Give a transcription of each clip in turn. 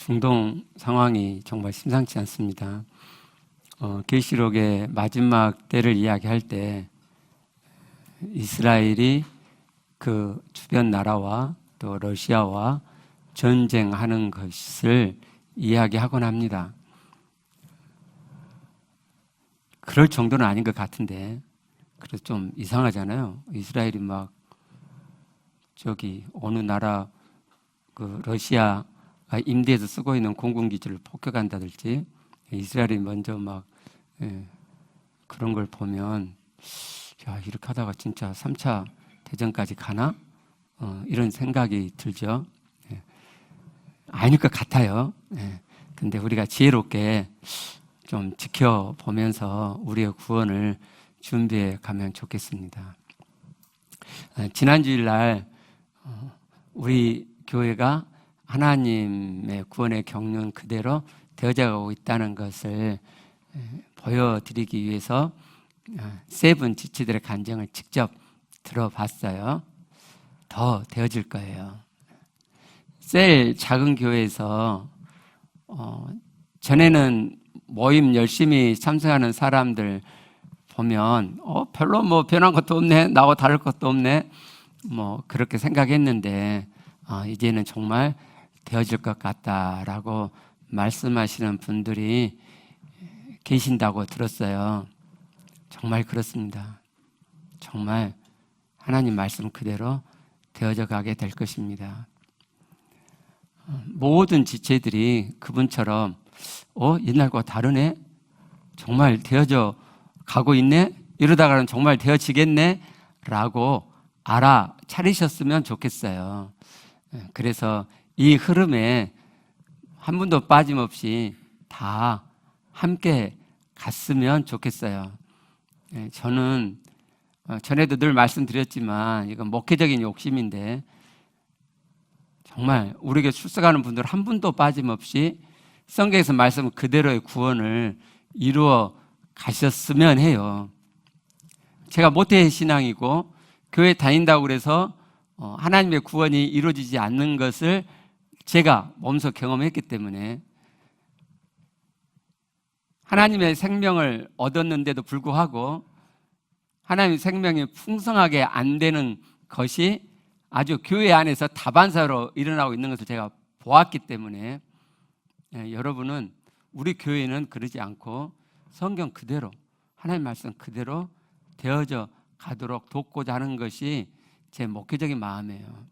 중동 상황이 정말 심상치 않습니다. 계시록의 마지막 때를 이야기할 때 이스라엘이 그 주변 나라와 또 러시아와 전쟁하는 것을 이야기하곤 합니다. 그럴 정도는 아닌 것 같은데, 그래서 좀 이상하잖아요. 이스라엘이 막 저기 어느 나라 그 러시아가 임대해서 쓰고 있는 공군기지를 폭격한다든지 이스라엘이 먼저 막 그런 걸 보면 야, 이렇게 하다가 진짜 3차 대전까지 가나? 이런 생각이 들죠. 아닐 것 같아요. 근데 우리가 지혜롭게 좀 지켜보면서 우리의 구원을 준비해 가면 좋겠습니다. 지난 주일날 우리 교회가 하나님의 구원의 경륜 그대로 되어져가고 있다는 것을 보여드리기 위해서 세 분 지치들의 간증을 직접 들어봤어요. 더 되어질 거예요. 셀 작은 교회에서 전에는 모임 열심히 참석하는 사람들 보면 별로 뭐 변한 것도 없네, 나하고 다를 것도 없네, 뭐 그렇게 생각했는데 이제는 정말 되어질 것 같다라고 말씀하시는 분들이 계신다고 들었어요. 정말 그렇습니다. 정말 하나님 말씀 그대로 되어져 가게 될 것입니다. 모든 지체들이 그분처럼 옛날과 다르네? 정말 되어져 가고 있네? 이러다가는 정말 되어지겠네? 라고 알아차리셨으면 좋겠어요. 그래서 이 흐름에 한 분도 빠짐없이 다 함께 갔으면 좋겠어요. 저는 전에도 늘 말씀드렸지만 이건 목회적인 욕심인데 정말 우리에게 출석하는 분들 한 분도 빠짐없이 성경에서 말씀 그대로의 구원을 이루어 가셨으면 해요. 제가 모태 신앙이고 교회 다닌다고 그래서 하나님의 구원이 이루어지지 않는 것을 제가 몸소 경험했기 때문에 하나님의 생명을 얻었는데도 불구하고 하나님의 생명이 풍성하게 안 되는 것이 아주 교회 안에서 다반사로 일어나고 있는 것을 제가 보았기 때문에 여러분은 우리 교회는 그러지 않고 성경 그대로 하나님 말씀 그대로 되어져 가도록 돕고자 하는 것이 제 목회적인 마음이에요.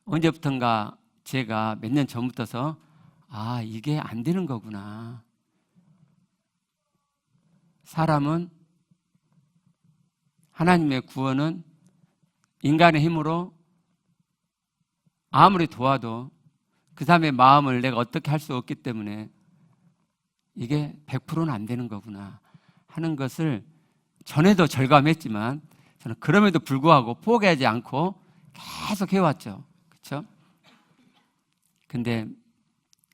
언제부턴가 제가 몇 년 전부터서 이게 안 되는 거구나. 사람은 하나님의 구원은 인간의 힘으로 아무리 도와도 그 사람의 마음을 내가 어떻게 할 수 없기 때문에 이게 100%는 안 되는 거구나 하는 것을 전에도 절감했지만 저는 그럼에도 불구하고 포기하지 않고 계속 해왔죠. 그렇죠? 근데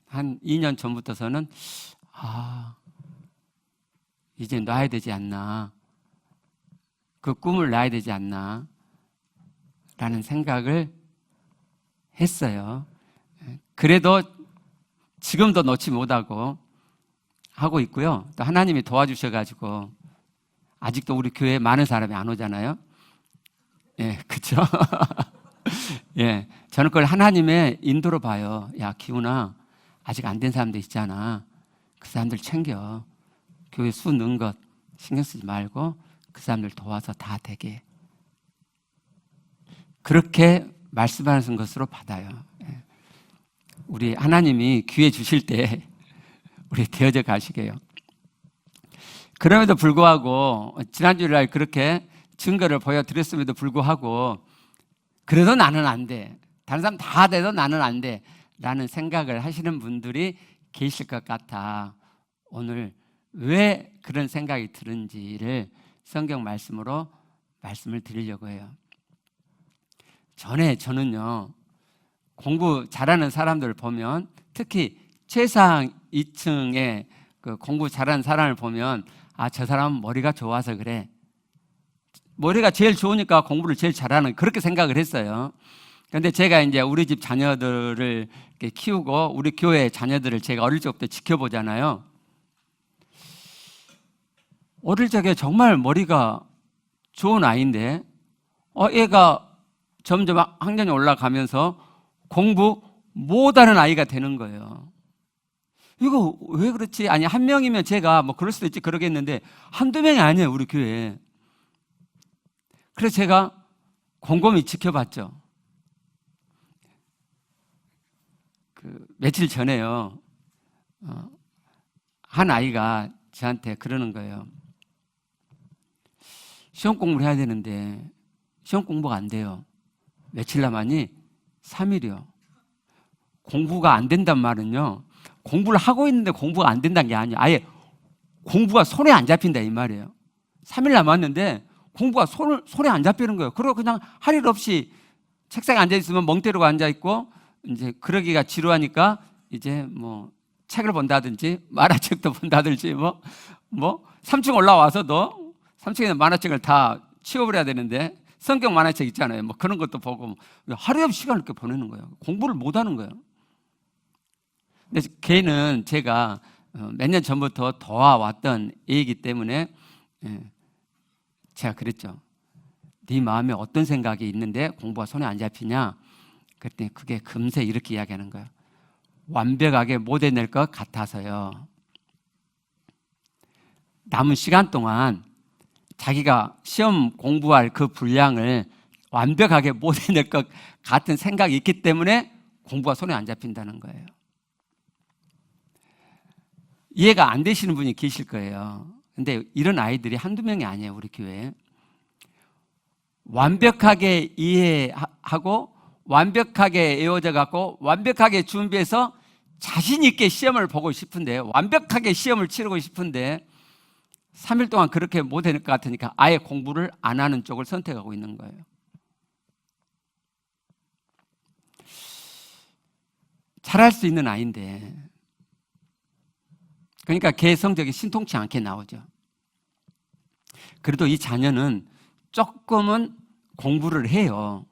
한 2년 전부터서는 이제 놔야 되지 않나, 그 꿈을 놔야 되지 않나 라는 생각을 했어요. 그래도 지금도 놓지 못하고 하고 있고요. 또 하나님이 도와주셔가지고 아직도 우리 교회에 많은 사람이 안 오잖아요. 그렇죠? 저는 그걸 하나님의 인도로 봐요. 야, 기훈아, 아직 안 된 사람들 있잖아. 그 사람들 챙겨. 교회 수 넣은 것 신경 쓰지 말고 그 사람들 도와서 다 되게. 그렇게 말씀하시는 것으로 받아요. 우리 하나님이 기회 주실 때 우리 되어져 가시게요. 그럼에도 불구하고 지난주일날 그렇게 증거를 보여드렸음에도 불구하고 그래도 나는 안 돼. 다른 사람 다 돼도 나는 안 돼. 라는 생각을 하시는 분들이 계실 것 같아. 오늘 왜 그런 생각이 드는지를 성경 말씀으로 말씀을 드리려고 해요. 전에 저는요, 공부 잘하는 사람들을 보면 특히 최상 2층에 그 공부 잘하는 사람을 보면 저 사람은 머리가 좋아서 그래. 머리가 제일 좋으니까 공부를 제일 잘하는 그렇게 생각을 했어요. 그런데 제가 이제 우리 집 자녀들을 키우고 우리 교회 자녀들을 제가 어릴 적부터 지켜보잖아요. 어릴 적에 정말 머리가 좋은 아이인데 애가 점점 학년이 올라가면서 공부 못하는 아이가 되는 거예요. 이거 왜 그렇지? 아니, 한 명이면 제가 뭐 그럴 수도 있지 그러겠는데 한두 명이 아니에요, 우리 교회에. 그래서 제가 곰곰이 지켜봤죠. 며칠 전에요, 한 아이가 저한테 그러는 거예요. 시험 공부를 해야 되는데 시험 공부가 안 돼요. 며칠 남았니? 3일이요. 공부가 안 된단 말은요, 공부를 하고 있는데 공부가 안 된다는 게 아니에요. 아예 공부가 손에 안 잡힌다 이 말이에요. 3일 남았는데 공부가 손에 안 잡히는 거예요. 그리고 그냥 할 일 없이 책상에 앉아 있으면 멍 때리고 앉아 있고, 이제 그러기가 지루하니까 이제 뭐 책을 본다든지 만화책도 본다든지 뭐 3층 올라와서도 3층에 만화책을 다 치워버려야 되는데 성경 만화책 있잖아요. 뭐 그런 것도 보고 하루에 시간을 이렇게 보내는 거예요. 공부를 못 하는 거예요. 근데 걔는 제가 몇 년 전부터 도와왔던 애이기 때문에 제가 그랬죠. 네 마음에 어떤 생각이 있는데 공부가 손에 안 잡히냐? 그랬더니 그게 금세 이렇게 이야기하는 거예요. 완벽하게 못 해낼 것 같아서요. 남은 시간 동안 자기가 시험 공부할 그 분량을 완벽하게 못 해낼 것 같은 생각이 있기 때문에 공부가 손에 안 잡힌다는 거예요. 이해가 안 되시는 분이 계실 거예요. 근데 이런 아이들이 한두 명이 아니에요, 우리 교회에. 완벽하게 이해하고 완벽하게 외워져 갖고 완벽하게 준비해서 자신 있게 시험을 보고 싶은데, 완벽하게 시험을 치르고 싶은데 3일 동안 그렇게 못 해낼 것 같으니까 아예 공부를 안 하는 쪽을 선택하고 있는 거예요. 잘할 수 있는 아이인데, 그러니까 걔 성적이 신통치 않게 나오죠. 그래도 이 자녀는 조금은 공부를 해요.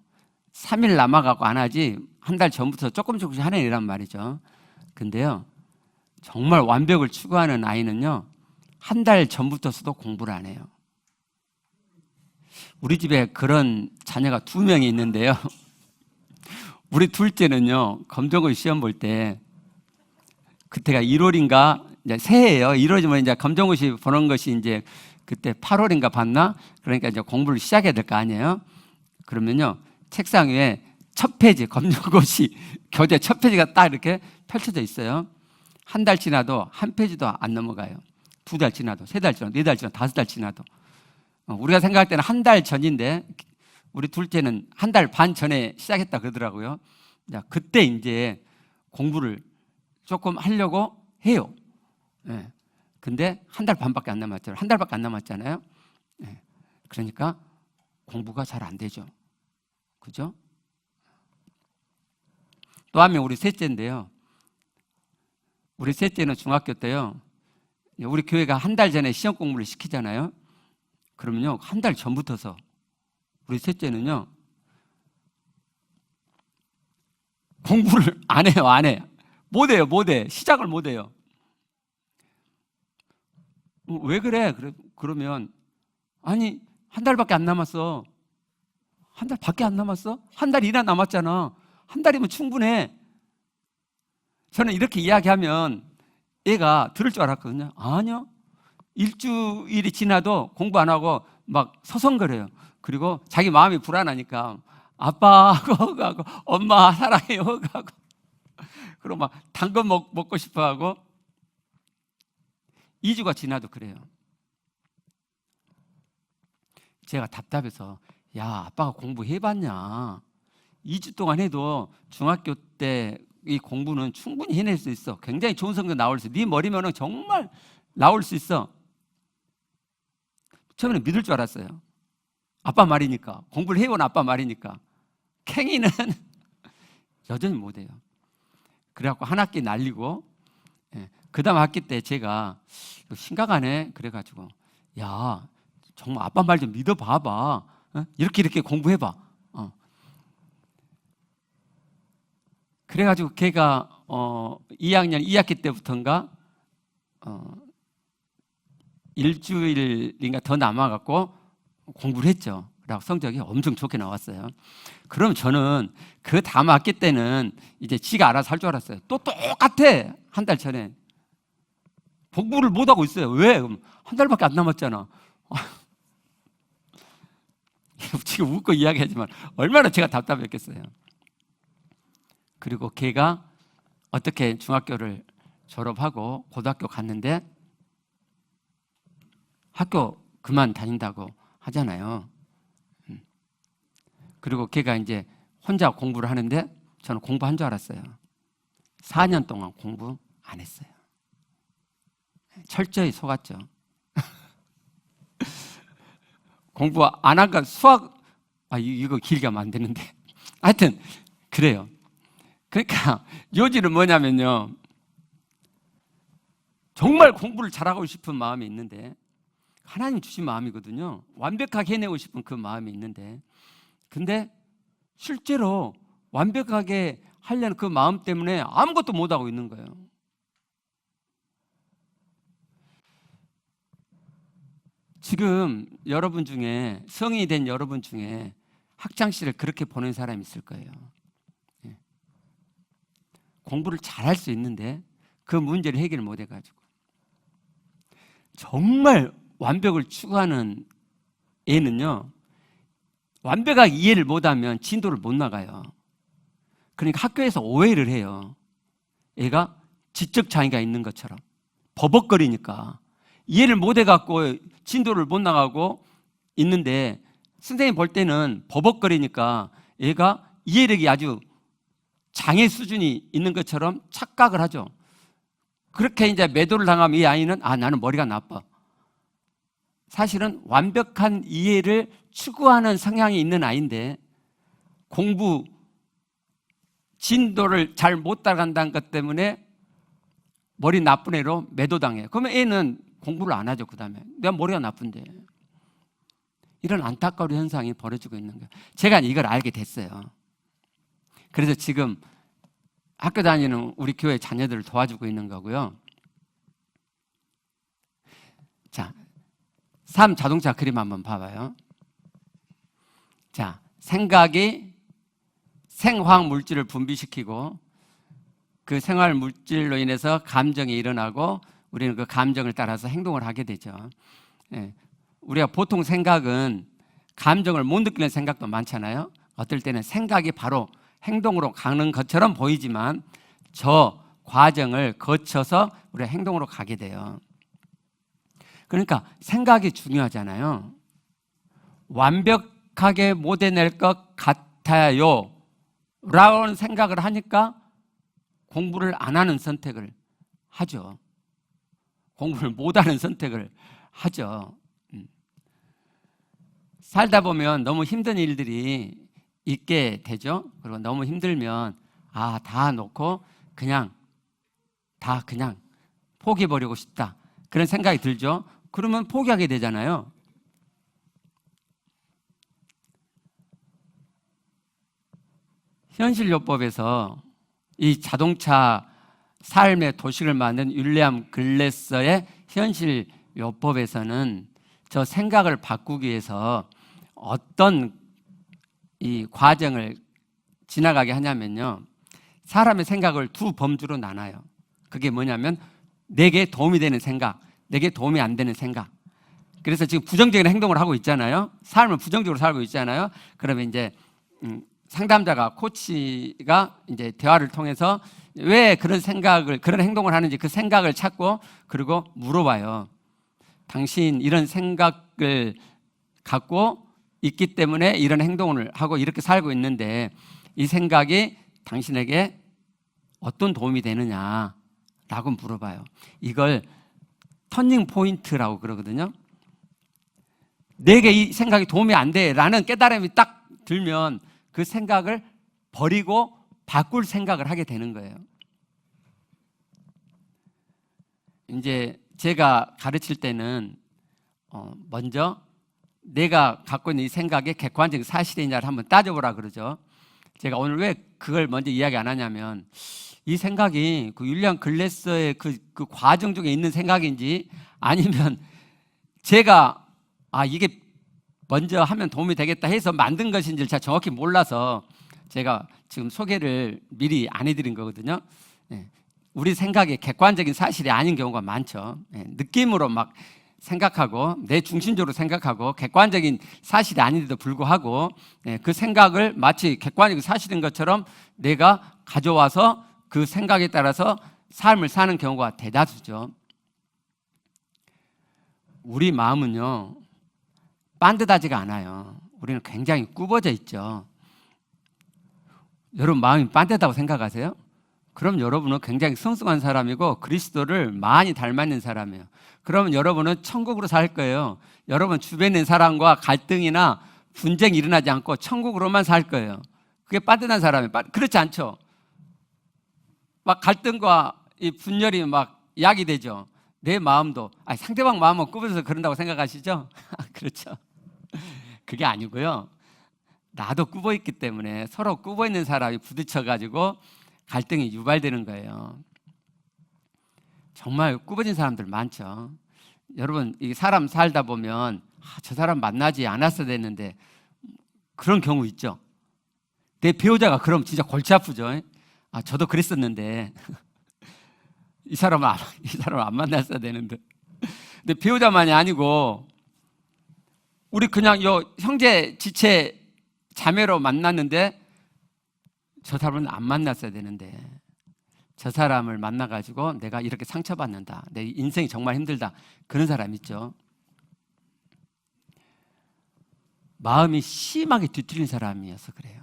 3일 남아가고 안 하지 한 달 전부터 조금씩 하는 애란 말이죠. 근데요, 정말 완벽을 추구하는 아이는요, 한 달 전부터서도 공부를 안 해요. 우리 집에 그런 자녀가 2명이 있는데요. 우리 둘째는요, 검정고시 시험 볼 때, 그때가 1월인가 이제 새해예요. 1월이면 이제 검정고시 보는 것이 이제 그때 8월인가 봤나? 그러니까 이제 공부를 시작해야 될 거 아니에요. 그러면요, 책상 위에 첫 페이지, 검정고시 교재 첫 페이지가 딱 이렇게 펼쳐져 있어요. 한 달 지나도 한 페이지도 안 넘어가요. 2달 지나도, 3달 지나도, 4달 지나도, 5달 지나도. 우리가 생각할 때는 한 달 전인데 우리 둘째는 한 달 반 전에 시작했다 그러더라고요. 그때 이제 공부를 조금 하려고 해요. 예. 근데 한 달 반밖에 안 남았잖아요. 한 달밖에 안 남았잖아요. 예. 그러니까 공부가 잘 안 되죠. 그죠? 또 한 명 우리 셋째인데요. 우리 셋째는 중학교 때요, 우리 교회가 한 달 전에 시험 공부를 시키잖아요. 그러면요, 한 달 전부터서 우리 셋째는요, 공부를 안 해요, 안 해. 못 해요, 못 해. 시작을 못 해요. 왜 그래? 그러면, 아니, 한 달밖에 안 남았어. 한 달밖에 안 남았어? 한 달이나 남았잖아. 한 달이면 충분해. 저는 이렇게 이야기하면 애가 들을 줄 알았거든요. 아니요. 일주일이 지나도 공부 안 하고 막 서성거려요. 그리고 자기 마음이 불안하니까 아빠 하고 엄마 사랑해요 하고 그리고 막 당근 먹고 싶어 하고 2주가 지나도 그래요. 제가 답답해서, 야, 아빠가 공부해봤냐? 2주 동안 해도 중학교 때 이 공부는 충분히 해낼 수 있어. 굉장히 좋은 성적 나올 수 있어. 네 머리면은 정말 나올 수 있어. 처음에는 믿을 줄 알았어요. 아빠 말이니까. 공부를 해본 아빠 말이니까. 캥이는 여전히 못해요. 그래갖고 한 학기 날리고, 그 다음 학기 때 제가 심각하네 그래가지고, 야, 정말 아빠 말 좀 믿어봐봐. 이렇게 공부해봐. 그래가지고 걔가 2학년 2학기 때부터인가 일주일인가 더 남아갖고 공부를 했죠. 그래서 성적이 엄청 좋게 나왔어요. 그럼 저는 그 다음 학기 때는 이제 지가 알아서 할 줄 알았어요. 또 똑같아. 한 달 전에 공부를 못하고 있어요. 왜? 한 달밖에 안 남았잖아. 지금 웃고 이야기하지만 얼마나 제가 답답했겠어요. 그리고 걔가 어떻게 중학교를 졸업하고 고등학교 갔는데 학교 그만 다닌다고 하잖아요. 그리고 걔가 이제 혼자 공부를 하는데 저는 공부한 줄 알았어요. 4년 동안 공부 안 했어요. 철저히 속았죠. 공부 안 한가 수학 이거 길게 하면 안 되는데 하여튼 그래요. 그러니까 요지는 뭐냐면요, 정말 공부를 잘하고 싶은 마음이 있는데 하나님 주신 마음이거든요. 완벽하게 해내고 싶은 그 마음이 있는데 근데 실제로 완벽하게 하려는 그 마음 때문에 아무것도 못하고 있는 거예요. 지금 여러분 중에 성인이 된 여러분 중에 학창시를 그렇게 보낸 사람이 있을 거예요. 공부를 잘할 수 있는데 그 문제를 해결을 못 해가지고 정말 완벽을 추구하는 애는요, 완벽하게 이해를 못하면 진도를 못 나가요. 그러니까 학교에서 오해를 해요. 애가 지적 장애가 있는 것처럼 버벅거리니까 이해를 못 해갖고 진도를 못 나가고 있는데 선생님 볼 때는 버벅거리니까 얘가 이해력이 아주 장애 수준이 있는 것처럼 착각을 하죠. 그렇게 이제 매도를 당하면 이 아이는 나는 머리가 나빠. 사실은 완벽한 이해를 추구하는 성향이 있는 아이인데 공부 진도를 잘 못 따라간다는 것 때문에 머리 나쁜 애로 매도당해요. 그러면 애는 공부를 안 하죠. 그 다음에 내가 머리가 나쁜데. 이런 안타까운 현상이 벌어지고 있는 거예요. 제가 이걸 알게 됐어요. 그래서 지금 학교 다니는 우리 교회 자녀들을 도와주고 있는 거고요. 자, 3 자동차 그림 한번 봐봐요. 자, 생각이 생화학 물질을 분비시키고 그 생화학 물질로 인해서 감정이 일어나고 우리는 그 감정을 따라서 행동을 하게 되죠. 우리가 보통 생각은 감정을 못 느끼는 생각도 많잖아요. 어떨 때는 생각이 바로 행동으로 가는 것처럼 보이지만 저 과정을 거쳐서 우리가 행동으로 가게 돼요. 그러니까 생각이 중요하잖아요. 완벽하게 못 해낼 것 같아요 라는 생각을 하니까 공부를 안 하는 선택을 하죠. 공부를 못하는 선택을 하죠. 살다 보면 너무 힘든 일들이 있게 되죠. 그리고 너무 힘들면 다 놓고 그냥 포기해버리고 싶다, 그런 생각이 들죠. 그러면 포기하게 되잖아요. 현실요법에서 이 자동차 삶의 도식을 만든 윌리엄 글래서의 현실요법에서는 저 생각을 바꾸기 위해서 어떤 이 과정을 지나가게 하냐면요, 사람의 생각을 두 범주로 나눠요. 그게 뭐냐면 내게 도움이 되는 생각, 내게 도움이 안 되는 생각. 그래서 지금 부정적인 행동을 하고 있잖아요. 삶을 부정적으로 살고 있잖아요. 그러면 이제 상담자가, 코치가 이제 대화를 통해서 왜 그런 생각을, 그런 행동을 하는지 그 생각을 찾고 그리고 물어봐요. 당신 이런 생각을 갖고 있기 때문에 이런 행동을 하고 이렇게 살고 있는데 이 생각이 당신에게 어떤 도움이 되느냐라고 물어봐요. 이걸 터닝 포인트라고 그러거든요. 내게 이 생각이 도움이 안 돼라는 깨달음이 딱 들면 그 생각을 버리고 바꿀 생각을 하게 되는 거예요. 이제 제가 가르칠 때는 먼저 내가 갖고 있는 이 생각의 객관적인 사실이냐를 한번 따져보라 그러죠. 제가 오늘 왜 그걸 먼저 이야기 안 하냐면, 이 생각이 그 윌리엄 글래서의 그 과정 중에 있는 생각인지, 아니면 제가 이게 먼저 하면 도움이 되겠다 해서 만든 것인지를 제가 정확히 몰라서 제가 지금 소개를 미리 안 해드린 거거든요. 우리 생각이 객관적인 사실이 아닌 경우가 많죠. 느낌으로 막 생각하고 내 중심적으로 생각하고 객관적인 사실이 아닌데도 불구하고 그 생각을 마치 객관적인 사실인 것처럼 내가 가져와서 그 생각에 따라서 삶을 사는 경우가 대다수죠. 우리 마음은요, 반듯하지가 않아요. 우리는 굉장히 굽어져 있죠. 여러분 마음이 반듯하다고 생각하세요? 그럼 여러분은 굉장히 성숙한 사람이고 그리스도를 많이 닮았는 사람이에요. 그러면 여러분은 천국으로 살 거예요. 여러분 주변에 있는 사람과 갈등이나 분쟁이 일어나지 않고 천국으로만 살 거예요. 그게 반듯한 사람이에요. 그렇지 않죠? 막 갈등과 이 분열이 막 야기되죠. 내 마음도, 상대방 마음은 굽어져서 그런다고 생각하시죠? 그렇죠. 그게 아니고요. 나도 굽어 있기 때문에 서로 굽어 있는 사람이 부딪혀가지고 갈등이 유발되는 거예요. 정말 굽어진 사람들 많죠. 여러분, 이 사람 살다 보면 저 사람 만나지 않았어야 됐는데 그런 경우 있죠. 내 배우자가 그럼 진짜 골치 아프죠. 저도 그랬었는데 이 사람을 안 만났어야 되는데. 근데 배우자만이 아니고 우리 그냥 형제 지체 자매로 만났는데 저 사람은 안 만났어야 되는데 저 사람을 만나가지고 내가 이렇게 상처받는다, 내 인생이 정말 힘들다, 그런 사람 있죠. 마음이 심하게 뒤틀린 사람이어서 그래요.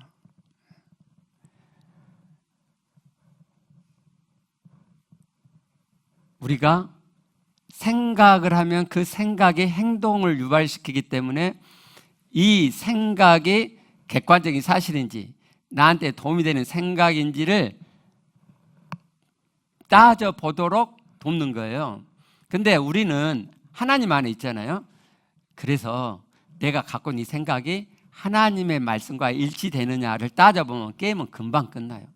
우리가 생각을 하면 그 생각이 행동을 유발시키기 때문에 이 생각이 객관적인 사실인지 나한테 도움이 되는 생각인지를 따져보도록 돕는 거예요. 근데 우리는 하나님 안에 있잖아요. 그래서 내가 갖고 있는 이 생각이 하나님의 말씀과 일치되느냐를 따져보면 게임은 금방 끝나요.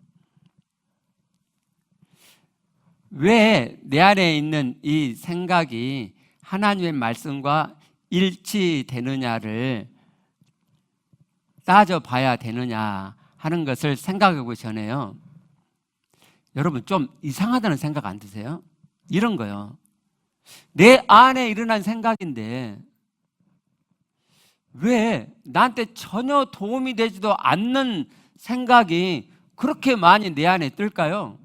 왜 내 안에 있는 이 생각이 하나님의 말씀과 일치되느냐를 따져봐야 되느냐 하는 것을 생각하기 전에요. 여러분 좀 이상하다는 생각 안 드세요? 이런 거요. 내 안에 일어난 생각인데 왜 나한테 전혀 도움이 되지도 않는 생각이 그렇게 많이 내 안에 뜰까요?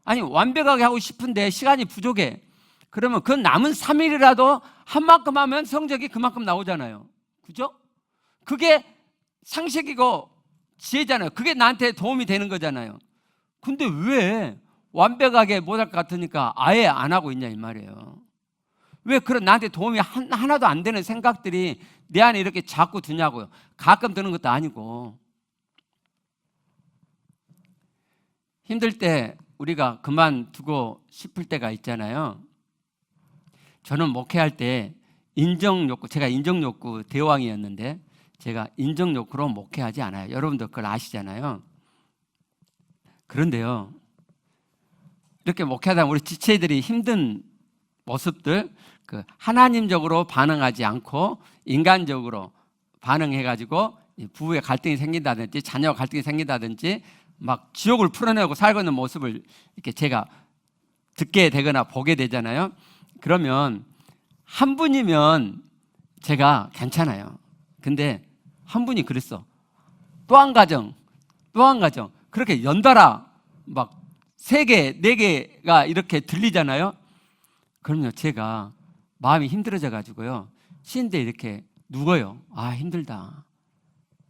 아니, 완벽하게 하고 싶은데 시간이 부족해. 그러면 그 남은 3일이라도 한 만큼 하면 성적이 그만큼 나오잖아요. 그죠? 그게 상식이고 지혜잖아요. 그게 나한테 도움이 되는 거잖아요. 근데 왜 완벽하게 못할 것 같으니까 아예 안 하고 있냐 이 말이에요. 왜 그런 나한테 도움이 하나도 안 되는 생각들이 내 안에 이렇게 자꾸 드냐고요. 가끔 드는 것도 아니고. 힘들 때 우리가 그만두고 싶을 때가 있잖아요. 저는 목회할 때 인정욕구, 제가 인정욕구 대왕이었는데 제가 인정욕구로 목회하지 않아요. 여러분도 그걸 아시잖아요. 그런데요, 이렇게 목회하다 우리 지체들이 힘든 모습들, 하나님적으로 반응하지 않고 인간적으로 반응해가지고 부부의 갈등이 생긴다든지 자녀와 갈등이 생긴다든지 막 지옥을 풀어내고 살고 있는 모습을 이렇게 제가 듣게 되거나 보게 되잖아요. 그러면 한 분이면 제가 괜찮아요. 근데 한 분이 그랬어. 또 한 가정. 그렇게 연달아 막 3개, 4개가 이렇게 들리잖아요. 그럼요, 제가 마음이 힘들어져 가지고요, 침대에 이렇게 누워요. 힘들다.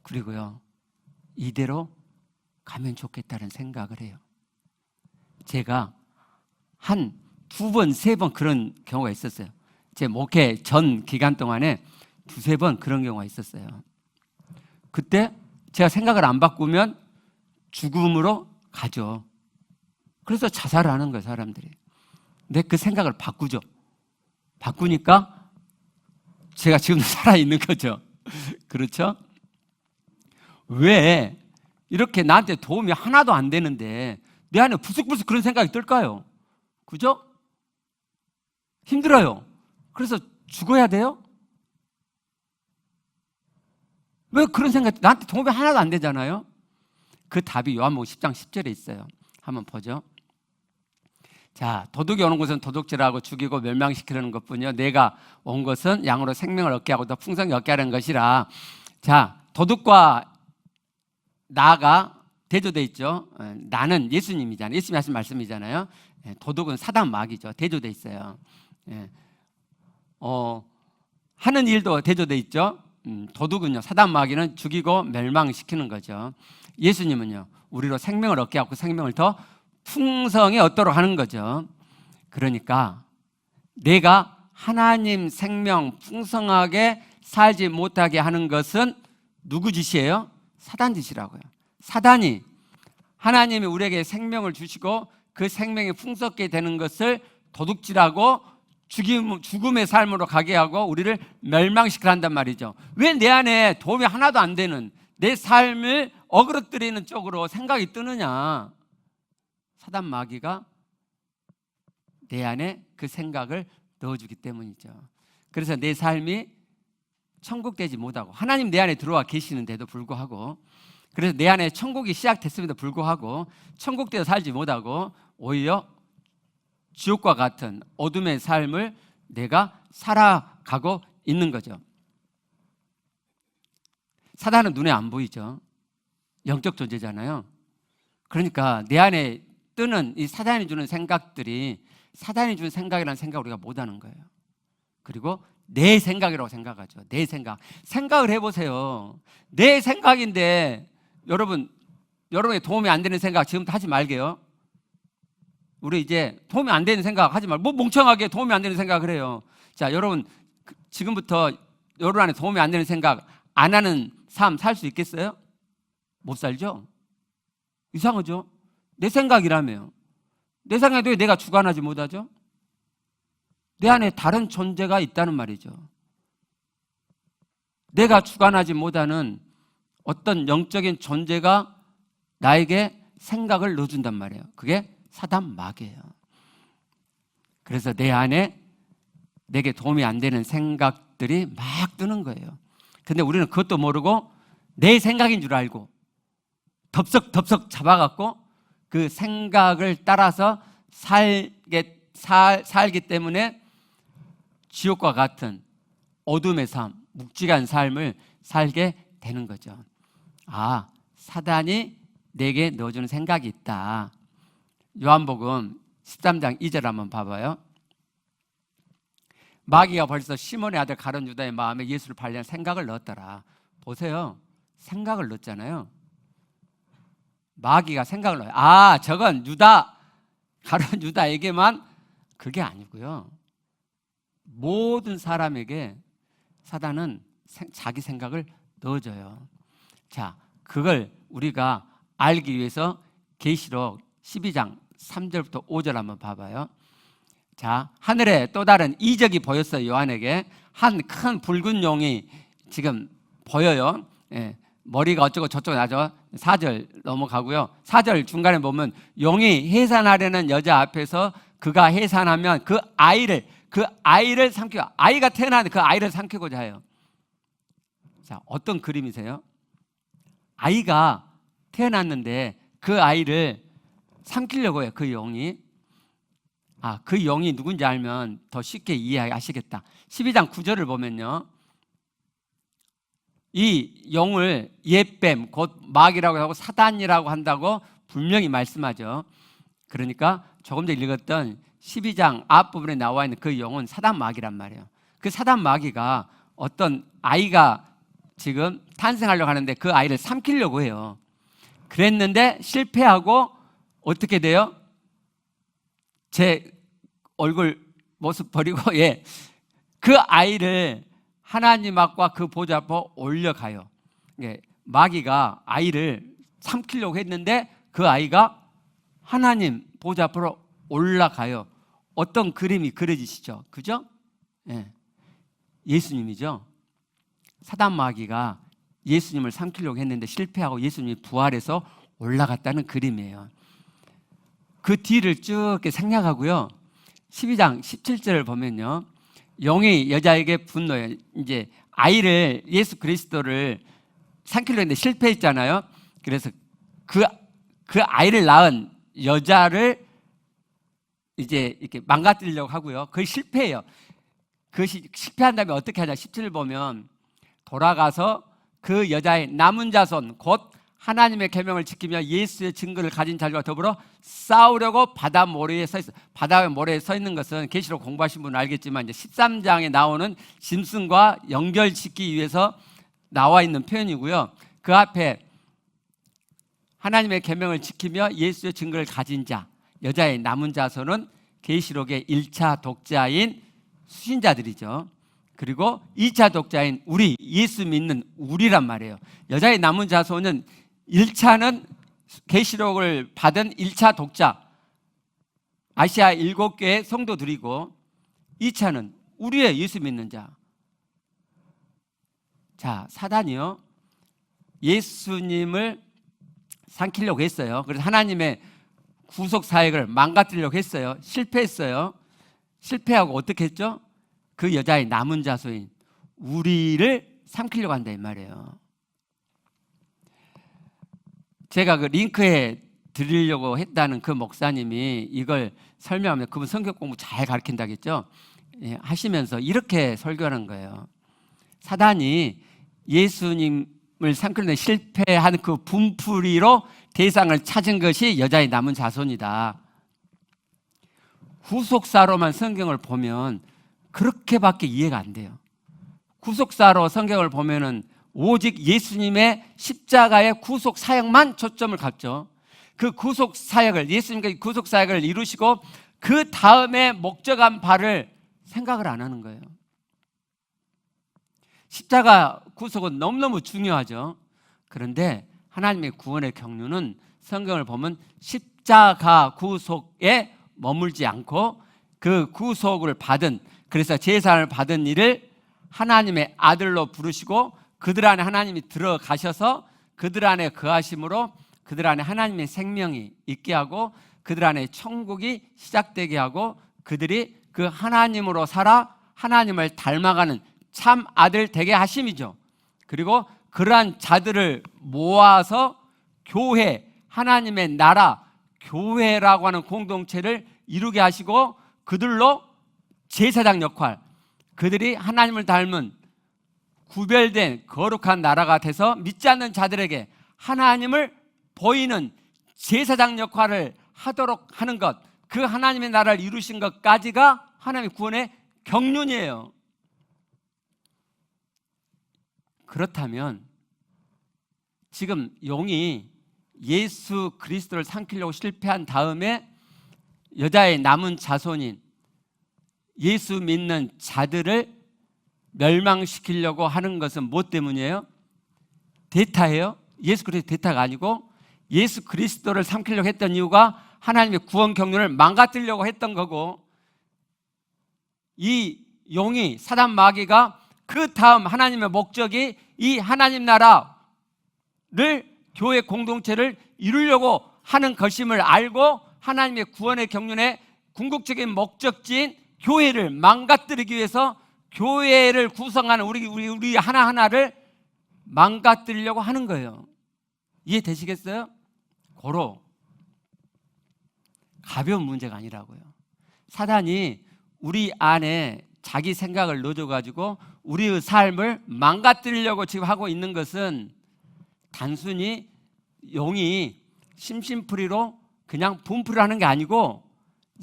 그리고요, 이대로 가면 좋겠다는 생각을 해요. 제가 한 2번, 3번 그런 경우가 있었어요. 제 목회 전 기간 동안에 2-3번 그런 경우가 있었어요. 그때 제가 생각을 안 바꾸면 죽음으로 가죠. 그래서 자살을 하는 거예요, 사람들이. 근데 그 생각을 바꾸죠. 바꾸니까 제가 지금도 살아있는 거죠. 그렇죠? 왜 이렇게 나한테 도움이 하나도 안 되는데 내 안에 부스부스 그런 생각이 들까요? 그죠? 힘들어요. 그래서 죽어야 돼요? 왜 그런 생각이, 나한테 도움이 하나도 안 되잖아요? 그 답이 요한복음 10장 10절에 있어요. 한번 보죠. 자, 도둑이 오는 것은 도둑질하고 죽이고 멸망시키려는 것뿐이요 내가 온 것은 양으로 생명을 얻게 하고 더 풍성히 얻게 하는 것이라. 자, 도둑과 나가 대조돼 있죠. 나는 예수님이잖아요. 예수님이 하신 말씀이잖아요. 도둑은 사단 마귀죠. 대조돼 있어요. 하는 일도 대조돼 있죠. 도둑은요, 사단 마귀는 죽이고 멸망시키는 거죠. 예수님은요, 우리로 생명을 얻게 하고 생명을 더 풍성히 얻도록 하는 거죠. 그러니까 내가 하나님 생명 풍성하게 살지 못하게 하는 것은 누구 짓이에요? 사단 짓이라고요. 사단이 하나님이 우리에게 생명을 주시고 그 생명이 풍성하게 되는 것을 도둑질하고 죽음의 삶으로 가게 하고 우리를 멸망시키려 한단 말이죠. 왜 내 안에 도움이 하나도 안 되는 내 삶을 어그러뜨리는 쪽으로 생각이 뜨느냐? 사단 마귀가 내 안에 그 생각을 넣어주기 때문이죠. 그래서 내 삶이 천국 되지 못하고, 하나님 내 안에 들어와 계시는데도 불구하고, 그래서 내 안에 천국이 시작됐음에도 불구하고 천국 되어 살지 못하고 오히려 지옥과 같은 어둠의 삶을 내가 살아가고 있는 거죠. 사단은 눈에 안 보이죠. 영적 존재잖아요. 그러니까 내 안에 뜨는 이 사단이 주는 생각들이 사단이 주는 생각이라는 생각을 우리가 못하는 거예요. 그리고 내 생각이라고 생각하죠. 내 생각. 생각을 해보세요. 내 생각인데 여러분의 도움이 안 되는 생각 지금부터 하지 말게요. 우리 이제 도움이 안 되는 생각 하지 말고, 뭐 멍청하게 도움이 안 되는 생각을 해요. 자, 여러분 지금부터 여러분 안에 도움이 안 되는 생각 안 하는 삶 살 수 있겠어요? 못 살죠? 이상하죠? 내 생각이라며요. 내 생각에도 왜 내가 주관하지 못하죠? 내 안에 다른 존재가 있다는 말이죠. 내가 주관하지 못하는 어떤 영적인 존재가 나에게 생각을 넣어준단 말이에요. 그게 사단 마귀예요. 그래서 내 안에 내게 도움이 안 되는 생각들이 막 뜨는 거예요. 근데 우리는 그것도 모르고 내 생각인 줄 알고 덥석 잡아갖고 그 생각을 따라서 살기 때문에 지옥과 같은 어둠의 삶, 묵직한 삶을 살게 되는 거죠. 아, 사단이 내게 넣어주는 생각이 있다. 요한복음 13장 2절 한번 봐봐요. 마귀가 벌써 시몬의 아들 가룟 유다의 마음에 예수를 팔려는 생각을 넣었더라. 보세요. 생각을 넣었잖아요. 마귀가 생각을 넣어요. 아, 저건 가룟 유다에게만, 그게 아니고요. 모든 사람에게 사단은 자기 생각을 넣어줘요. 자, 그걸 우리가 알기 위해서 계시록 12장 3절부터 5절 한번 봐봐요. 자, 하늘에 또 다른 이적이 보였어요. 요한에게 한 큰 붉은 용이 지금 보여요. 예, 머리가 어쩌고 저쩌고 나죠. 4절 넘어가고요. 4절 중간에 보면 용이 해산하려는 여자 앞에서 그가 해산하면 그 아이를 삼키고, 아이가 태어나는데 그 아이를 삼키고자 해요. 자, 어떤 그림이세요? 아이가 태어났는데 그 아이를 삼키려고 해요. 그 용이. 그 영이 누군지 알면 더 쉽게 이해하시겠다. 12장 9절을 보면요, 이 영을 옛뱀, 곧 마귀라고 하고 사단이라고 한다고 분명히 말씀하죠. 그러니까 조금 전에 읽었던 12장 앞부분에 나와 있는 그 영은 사단 마귀란 말이에요. 그 사단 마귀가 어떤 아이가 지금 탄생하려고 하는데 그 아이를 삼키려고 해요. 그랬는데 실패하고 어떻게 돼요? 제 얼굴 모습 버리고 그 아이를 하나님 앞과 그 보좌 앞으로 올려가요. 마귀가 아이를 삼키려고 했는데 그 아이가 하나님 보좌 앞으로 올라가요. 어떤 그림이 그려지시죠? 그죠? 예수님이죠. 사단 마귀가 예수님을 삼키려고 했는데 실패하고 예수님이 부활해서 올라갔다는 그림이에요. 그 뒤를 쭉 이렇게 생략하고요. 12장 17절을 보면요. 용이 여자에게 분노해요. 이제 아이를, 예수 그리스도를 삼키려고 했는데 실패했잖아요. 그래서 그 아이를 낳은 여자를 이제 이렇게 망가뜨리려고 하고요. 그게 실패해요. 그것이 실패한 다음에 어떻게 하냐. 17절 보면 돌아가서 그 여자의 남은 자손 곧 하나님의 계명을 지키며 예수의 증거를 가진 자들과 더불어 싸우려고 바다 모래에 서 있어. 바다 모래에 서 있는 것은 계시록 공부하신 분은 알겠지만 이제 13장에 나오는 짐승과 연결짓기 위해서 나와 있는 표현이고요. 그 앞에 하나님의 계명을 지키며 예수의 증거를 가진 자, 여자의 남은 자손은 계시록의 1차 독자인 수신자들이죠. 그리고 2차 독자인 우리, 예수 믿는 우리란 말이에요. 여자의 남은 자손은 1차는 계시록을 받은 1차 독자, 아시아 7개의 성도들이고 2차는 우리의 예수 믿는 자. 자, 사단이요, 예수님을 삼키려고 했어요. 그래서 하나님의 구속 사역을 망가뜨리려고 했어요. 실패했어요. 실패하고 어떻게 했죠? 그 여자의 남은 자손인 우리를 삼키려고 한다 이 말이에요. 제가 그 링크에 드리려고 했다는 그 목사님이 이걸 설명하면서, 그분 성경 공부 잘 가르친다겠죠? 예, 하시면서 이렇게 설교하는 거예요. 사단이 예수님을 삼키는 실패한 그 분풀이로 대상을 찾은 것이 여자의 남은 자손이다. 구속사로만 성경을 보면 그렇게밖에 이해가 안 돼요. 구속사로 성경을 보면은 오직 예수님의 십자가의 구속 사역만 초점을 갖죠. 그 구속 사역을, 예수님께서 구속 사역을 이루시고 그 다음에 목적한 바를 생각을 안 하는 거예요. 십자가 구속은 너무너무 중요하죠. 그런데 하나님의 구원의 경륜은 성경을 보면 십자가 구속에 머물지 않고 그 구속을 받은, 그래서 제사를 받은 이를 하나님의 아들로 부르시고 그들 안에 하나님이 들어가셔서 그들 안에 거하심으로 그들 안에 하나님의 생명이 있게 하고 그들 안에 천국이 시작되게 하고 그들이 그 하나님으로 살아 하나님을 닮아가는 참 아들 되게 하심이죠. 그리고 그러한 자들을 모아서 교회, 하나님의 나라, 교회라고 하는 공동체를 이루게 하시고 그들로 제사장 역할, 그들이 하나님을 닮은 구별된 거룩한 나라가 돼서 믿지 않는 자들에게 하나님을 보이는 제사장 역할을 하도록 하는 것, 그 하나님의 나라를 이루신 것까지가 하나님의 구원의 경륜이에요. 그렇다면 지금 용이 예수 그리스도를 삼키려고 실패한 다음에 여자의 남은 자손인 예수 믿는 자들을 멸망시키려고 하는 것은 무엇 때문이에요? 대타예요? 예수 그리스도 대타가 아니고 예수 그리스도를 삼키려고 했던 이유가 하나님의 구원 경륜을 망가뜨리려고 했던 거고, 이 용이, 사단 마귀가 그 다음 하나님의 목적이 이 하나님 나라를, 교회 공동체를 이루려고 하는 것임을 알고 하나님의 구원의 경륜의 궁극적인 목적지인 교회를 망가뜨리기 위해서 교회를 구성하는 우리 하나하나를 망가뜨리려고 하는 거예요. 이해되시겠어요? 고로 가벼운 문제가 아니라고요. 사단이 우리 안에 자기 생각을 넣어줘가지고 우리의 삶을 망가뜨리려고 지금 하고 있는 것은 단순히 용이 심심풀이로 그냥 분풀이를 하는 게 아니고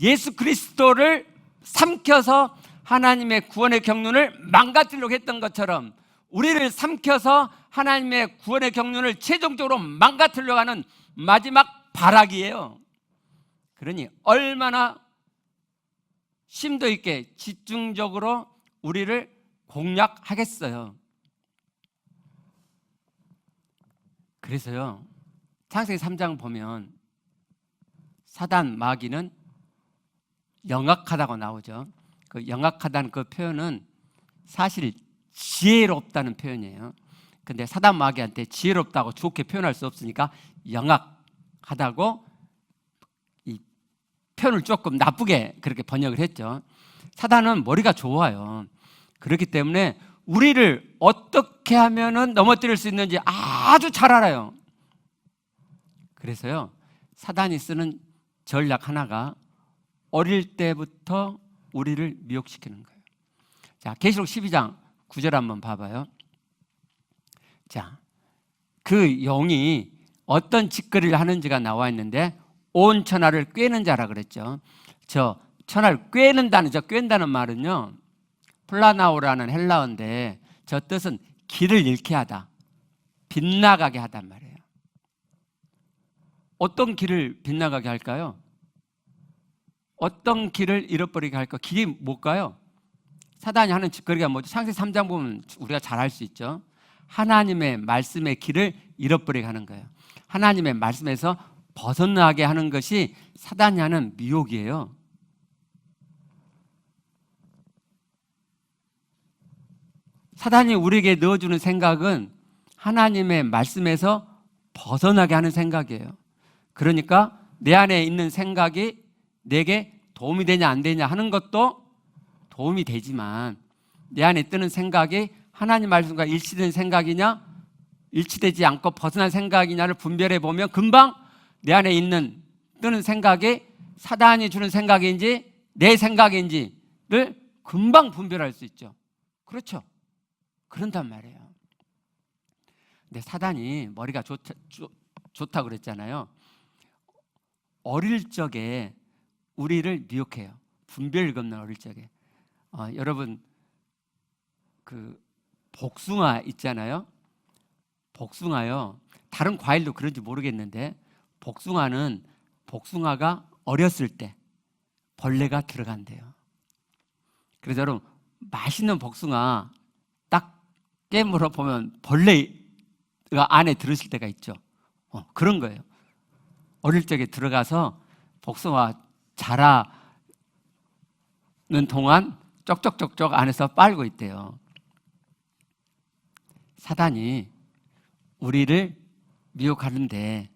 예수 그리스도를 삼켜서 하나님의 구원의 경륜을 망가뜨리려고 했던 것처럼 우리를 삼켜서 하나님의 구원의 경륜을 최종적으로 망가뜨리려고 하는 마지막 발악이에요. 그러니 얼마나 심도 있게 집중적으로 우리를 공략하겠어요. 그래서요, 창세기 3장 보면 사단 마귀는 영악하다고 나오죠. 그 영악하다는 그 표현은 사실 지혜롭다는 표현이에요. 근데 사단 마귀한테 지혜롭다고 좋게 표현할 수 없으니까 영악하다고 이 표현을 조금 나쁘게 그렇게 번역을 했죠. 사단은 머리가 좋아요. 그렇기 때문에 우리를 어떻게 하면은 넘어뜨릴 수 있는지 아주 잘 알아요. 그래서요, 사단이 쓰는 전략 하나가 어릴 때부터 우리를 미혹시키는 거예요. 자, 계시록 12장 9절 한번 봐봐요. 자, 그 영이 어떤 짓거리를 하는지가 나와 있는데 온 천하를 꿰는 자라 그랬죠. 저 천하를 꿰는다는, 저 꿰는다는 말은요, 플라나오라는 헬라어인데 저 뜻은 길을 잃게 하다, 빗나가게 하단 말이에요. 어떤 길을 빗나가게 할까요? 어떤 길을 잃어버리게 할까? 길이 뭘까요? 사단이 하는 짓거리가 뭐죠? 창세기 3장 보면 우리가 잘 알 수 있죠. 하나님의 말씀의 길을 잃어버리게 하는 거예요. 하나님의 말씀에서 벗어나게 하는 것이 사단이 하는 미혹이에요. 사단이 우리에게 넣어주는 생각은 하나님의 말씀에서 벗어나게 하는 생각이에요. 그러니까 내 안에 있는 생각이 내게 도움이 되냐 안 되냐 하는 것도 도움이 되지만 내 안에 뜨는 생각이 하나님 말씀과 일치된 생각이냐 일치되지 않고 벗어난 생각이냐를 분별해 보면 금방 내 안에 있는 뜨는 생각이 사단이 주는 생각인지 내 생각인지를 금방 분별할 수 있죠. 그렇죠? 그런단 말이에요. 근데 사단이 머리가 좋다고 그랬잖아요. 어릴 적에 우리를 미혹해요. 분별이 없는 어릴 적에. 여러분 그 복숭아 있잖아요. 복숭아요. 다른 과일도 그런지 모르겠는데 복숭아가 어렸을 때 벌레가 들어간대요. 그래서 여러분 맛있는 복숭아 딱 깨물어 보면 벌레가 안에 들어있을 때가 있죠. 그런 거예요. 어릴 적에 들어가서 복숭아 자라는 동안 쪽쪽쪽쪽 안에서 빨고 있대요. 사단이 우리를 미혹하는데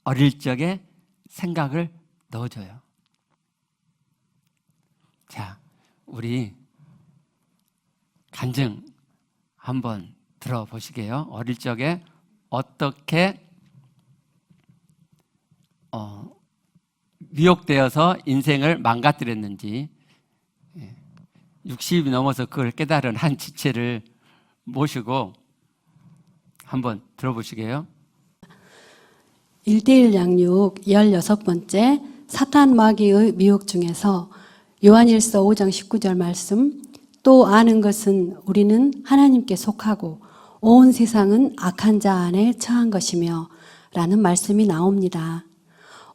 어릴 적에 생각을 넣어줘요. 자, 우리 간증 한번 들어보시게요. 어릴 적에 어떻게 미혹되어서 인생을 망가뜨렸는지 60이 넘어서 그걸 깨달은 한 지체를 모시고 한번 들어보시게요. 1:1 양육 16번째 사탄 마귀의 미혹 중에서 요한일서 5장 19절 말씀, 또 아는 것은 우리는 하나님께 속하고 온 세상은 악한 자 안에 처한 것이며 라는 말씀이 나옵니다.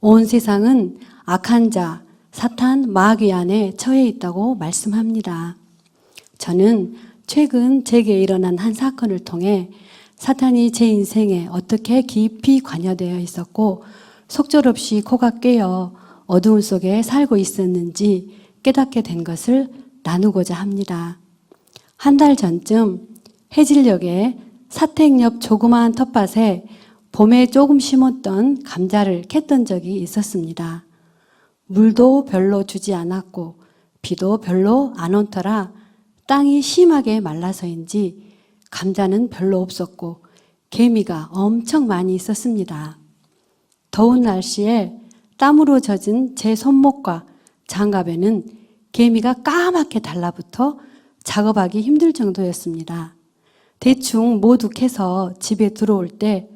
온 세상은 악한 자, 사탄 마귀 안에 처해 있다고 말씀합니다. 저는 최근 제게 일어난 한 사건을 통해 사탄이 제 인생에 어떻게 깊이 관여되어 있었고 속절없이 코가 깨어 어두운 속에 살고 있었는지 깨닫게 된 것을 나누고자 합니다. 한 달 전쯤 해질녘에 사택 옆 조그마한 텃밭에 봄에 조금 심었던 감자를 캤던 적이 있었습니다. 물도 별로 주지 않았고 비도 별로 안 온 터라 땅이 심하게 말라서인지 감자는 별로 없었고 개미가 엄청 많이 있었습니다. 더운 날씨에 땀으로 젖은 제 손목과 장갑에는 개미가 까맣게 달라붙어 작업하기 힘들 정도였습니다. 대충 모두 캐서 집에 들어올 때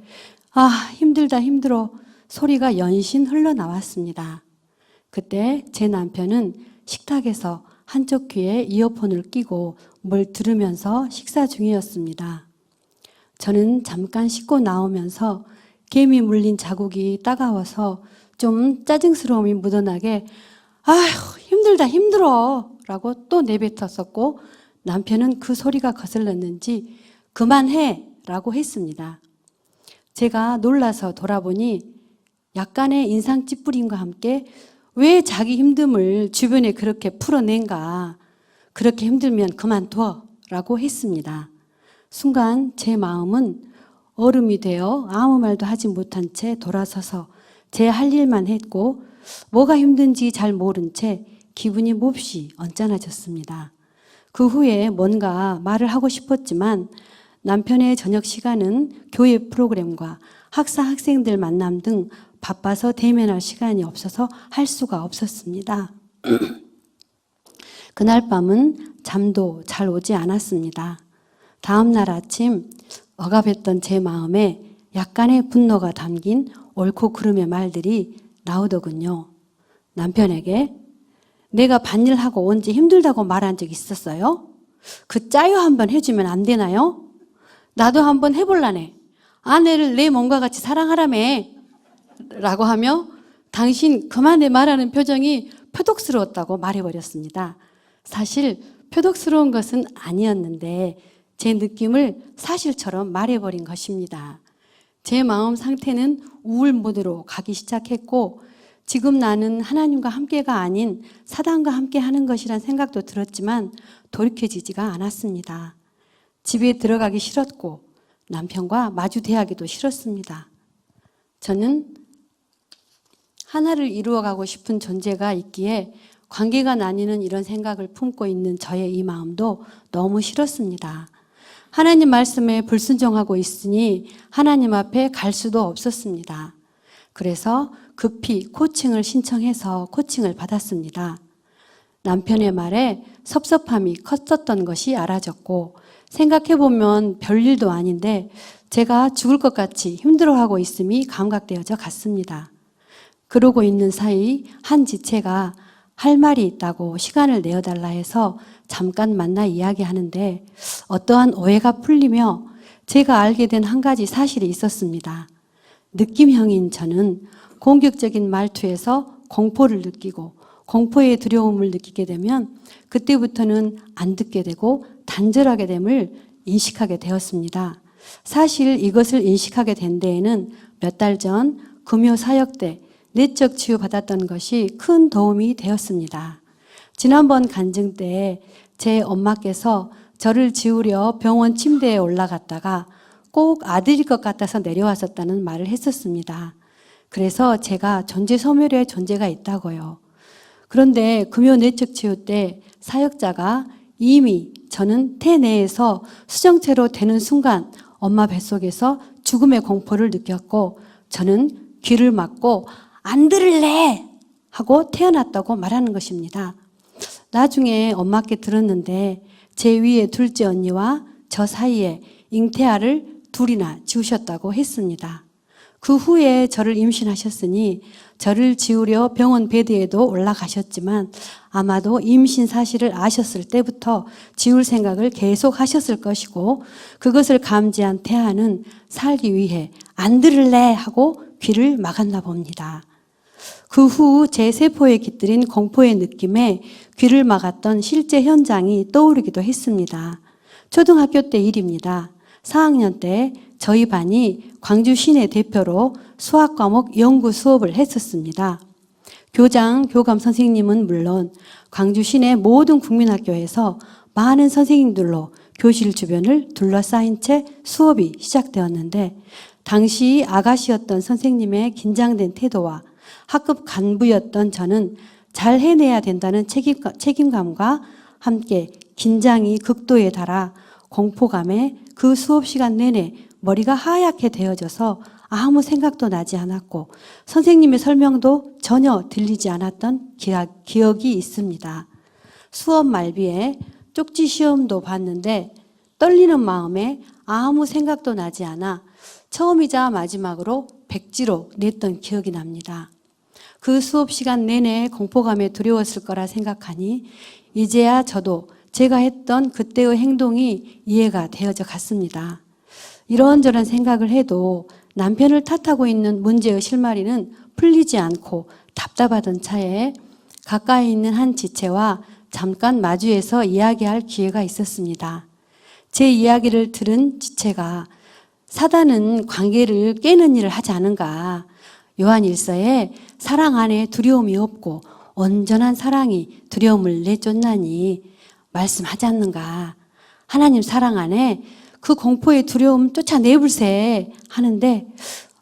힘들다 힘들어 소리가 연신 흘러나왔습니다. 그때 제 남편은 식탁에서 한쪽 귀에 이어폰을 끼고 뭘 들으면서 식사 중이었습니다. 저는 잠깐 씻고 나오면서 개미 물린 자국이 따가워서 좀 짜증스러움이 묻어나게 아휴 힘들다 힘들어 라고 또 내뱉었었고, 남편은 그 소리가 거슬렸는지 그만해 라고 했습니다. 제가 놀라서 돌아보니 약간의 인상 찌푸림과 함께 왜 자기 힘듦을 주변에 그렇게 풀어낸가, 그렇게 힘들면 그만둬 라고 했습니다. 순간 제 마음은 얼음이 되어 아무 말도 하지 못한 채 돌아서서 제 할 일만 했고 뭐가 힘든지 잘 모른 채 기분이 몹시 언짢아졌습니다. 그 후에 뭔가 말을 하고 싶었지만 남편의 저녁 시간은 교회 프로그램과 학사 학생들 만남 등 바빠서 대면할 시간이 없어서 할 수가 없었습니다. 그날 밤은 잠도 잘 오지 않았습니다. 다음 날 아침 억압했던 제 마음에 약간의 분노가 담긴 옳고 그름의 말들이 나오더군요. 남편에게 내가 밭일하고 온 지 힘들다고 말한 적 있었어요? 그 짜요 한번 해주면 안 되나요? 나도 한번 해볼라네. 아내를 내 몸과 같이 사랑하라며 라고 하며 당신 그만해 말하는 표정이 표독스러웠다고 말해버렸습니다. 사실 표독스러운 것은 아니었는데 제 느낌을 사실처럼 말해버린 것입니다. 제 마음 상태는 우울 모드로 가기 시작했고 지금 나는 하나님과 함께가 아닌 사단과 함께 하는 것이란 생각도 들었지만 돌이켜지지가 않았습니다. 집에 들어가기 싫었고 남편과 마주 대하기도 싫었습니다. 저는 하나를 이루어가고 싶은 존재가 있기에 관계가 나뉘는 이런 생각을 품고 있는 저의 이 마음도 너무 싫었습니다. 하나님 말씀에 불순종하고 있으니 하나님 앞에 갈 수도 없었습니다. 그래서 급히 코칭을 신청해서 코칭을 받았습니다. 남편의 말에 섭섭함이 컸었던 것이 알아졌고 생각해보면 별일도 아닌데 제가 죽을 것 같이 힘들어하고 있음이 감각되어져 갔습니다. 그러고 있는 사이 한 지체가 할 말이 있다고 시간을 내어달라 해서 잠깐 만나 이야기하는데 어떠한 오해가 풀리며 제가 알게 된 한 가지 사실이 있었습니다. 느낌형인 저는 공격적인 말투에서 공포를 느끼고 공포의 두려움을 느끼게 되면 그때부터는 안 듣게 되고 단절하게 됨을 인식하게 되었습니다. 사실 이것을 인식하게 된 데에는 몇 달 전 금요 사역 때 내적 치유 받았던 것이 큰 도움이 되었습니다. 지난번 간증 때 제 엄마께서 저를 지우려 병원 침대에 올라갔다가 꼭 아들일 것 같아서 내려왔었다는 말을 했었습니다. 그래서 제가 존재 소멸의 존재가 있다고요. 그런데 금요 내적 치유 때 사역자가 이미 저는 태내에서 수정체로 되는 순간 엄마 뱃속에서 죽음의 공포를 느꼈고 저는 귀를 막고 안 들을래 하고 태어났다고 말하는 것입니다. 나중에 엄마께 들었는데 제 위에 둘째 언니와 저 사이에 잉태아를 둘이나 지우셨다고 했습니다. 그 후에 저를 임신하셨으니 저를 지우려 병원 베드에도 올라가셨지만 아마도 임신 사실을 아셨을 때부터 지울 생각을 계속 하셨을 것이고 그것을 감지한 태아는 살기 위해 안 들을래 하고 귀를 막았나 봅니다. 그 후 제 세포에 깃들인 공포의 느낌에 귀를 막았던 실제 현장이 떠오르기도 했습니다. 초등학교 때 일입니다. 4학년 때 저희 반이 광주 시내 대표로 수학 과목 연구 수업을 했었습니다. 교장, 교감 선생님은 물론 광주 시내 모든 국민학교에서 많은 선생님들로 교실 주변을 둘러싸인 채 수업이 시작되었는데 당시 아가씨였던 선생님의 긴장된 태도와 학급 간부였던 저는 잘 해내야 된다는 책임감과 함께 긴장이 극도에 달아 공포감에 그 수업 시간 내내 머리가 하얗게 되어져서 아무 생각도 나지 않았고 선생님의 설명도 전혀 들리지 않았던 기억이 있습니다. 수업 말비에 쪽지 시험도 봤는데 떨리는 마음에 아무 생각도 나지 않아 처음이자 마지막으로 백지로 냈던 기억이 납니다. 그 수업 시간 내내 공포감에 두려웠을 거라 생각하니 이제야 저도 제가 했던 그때의 행동이 이해가 되어져 갔습니다. 이런저런 생각을 해도 남편을 탓하고 있는 문제의 실마리는 풀리지 않고 답답하던 차에 가까이 있는 한 지체와 잠깐 마주해서 이야기할 기회가 있었습니다. 제 이야기를 들은 지체가 사단은 관계를 깨는 일을 하지 않은가? 요한일서에 사랑 안에 두려움이 없고 온전한 사랑이 두려움을 내쫓나니 말씀하지 않는가? 하나님 사랑 안에 그 공포의 두려움 쫓아내불세 하는데,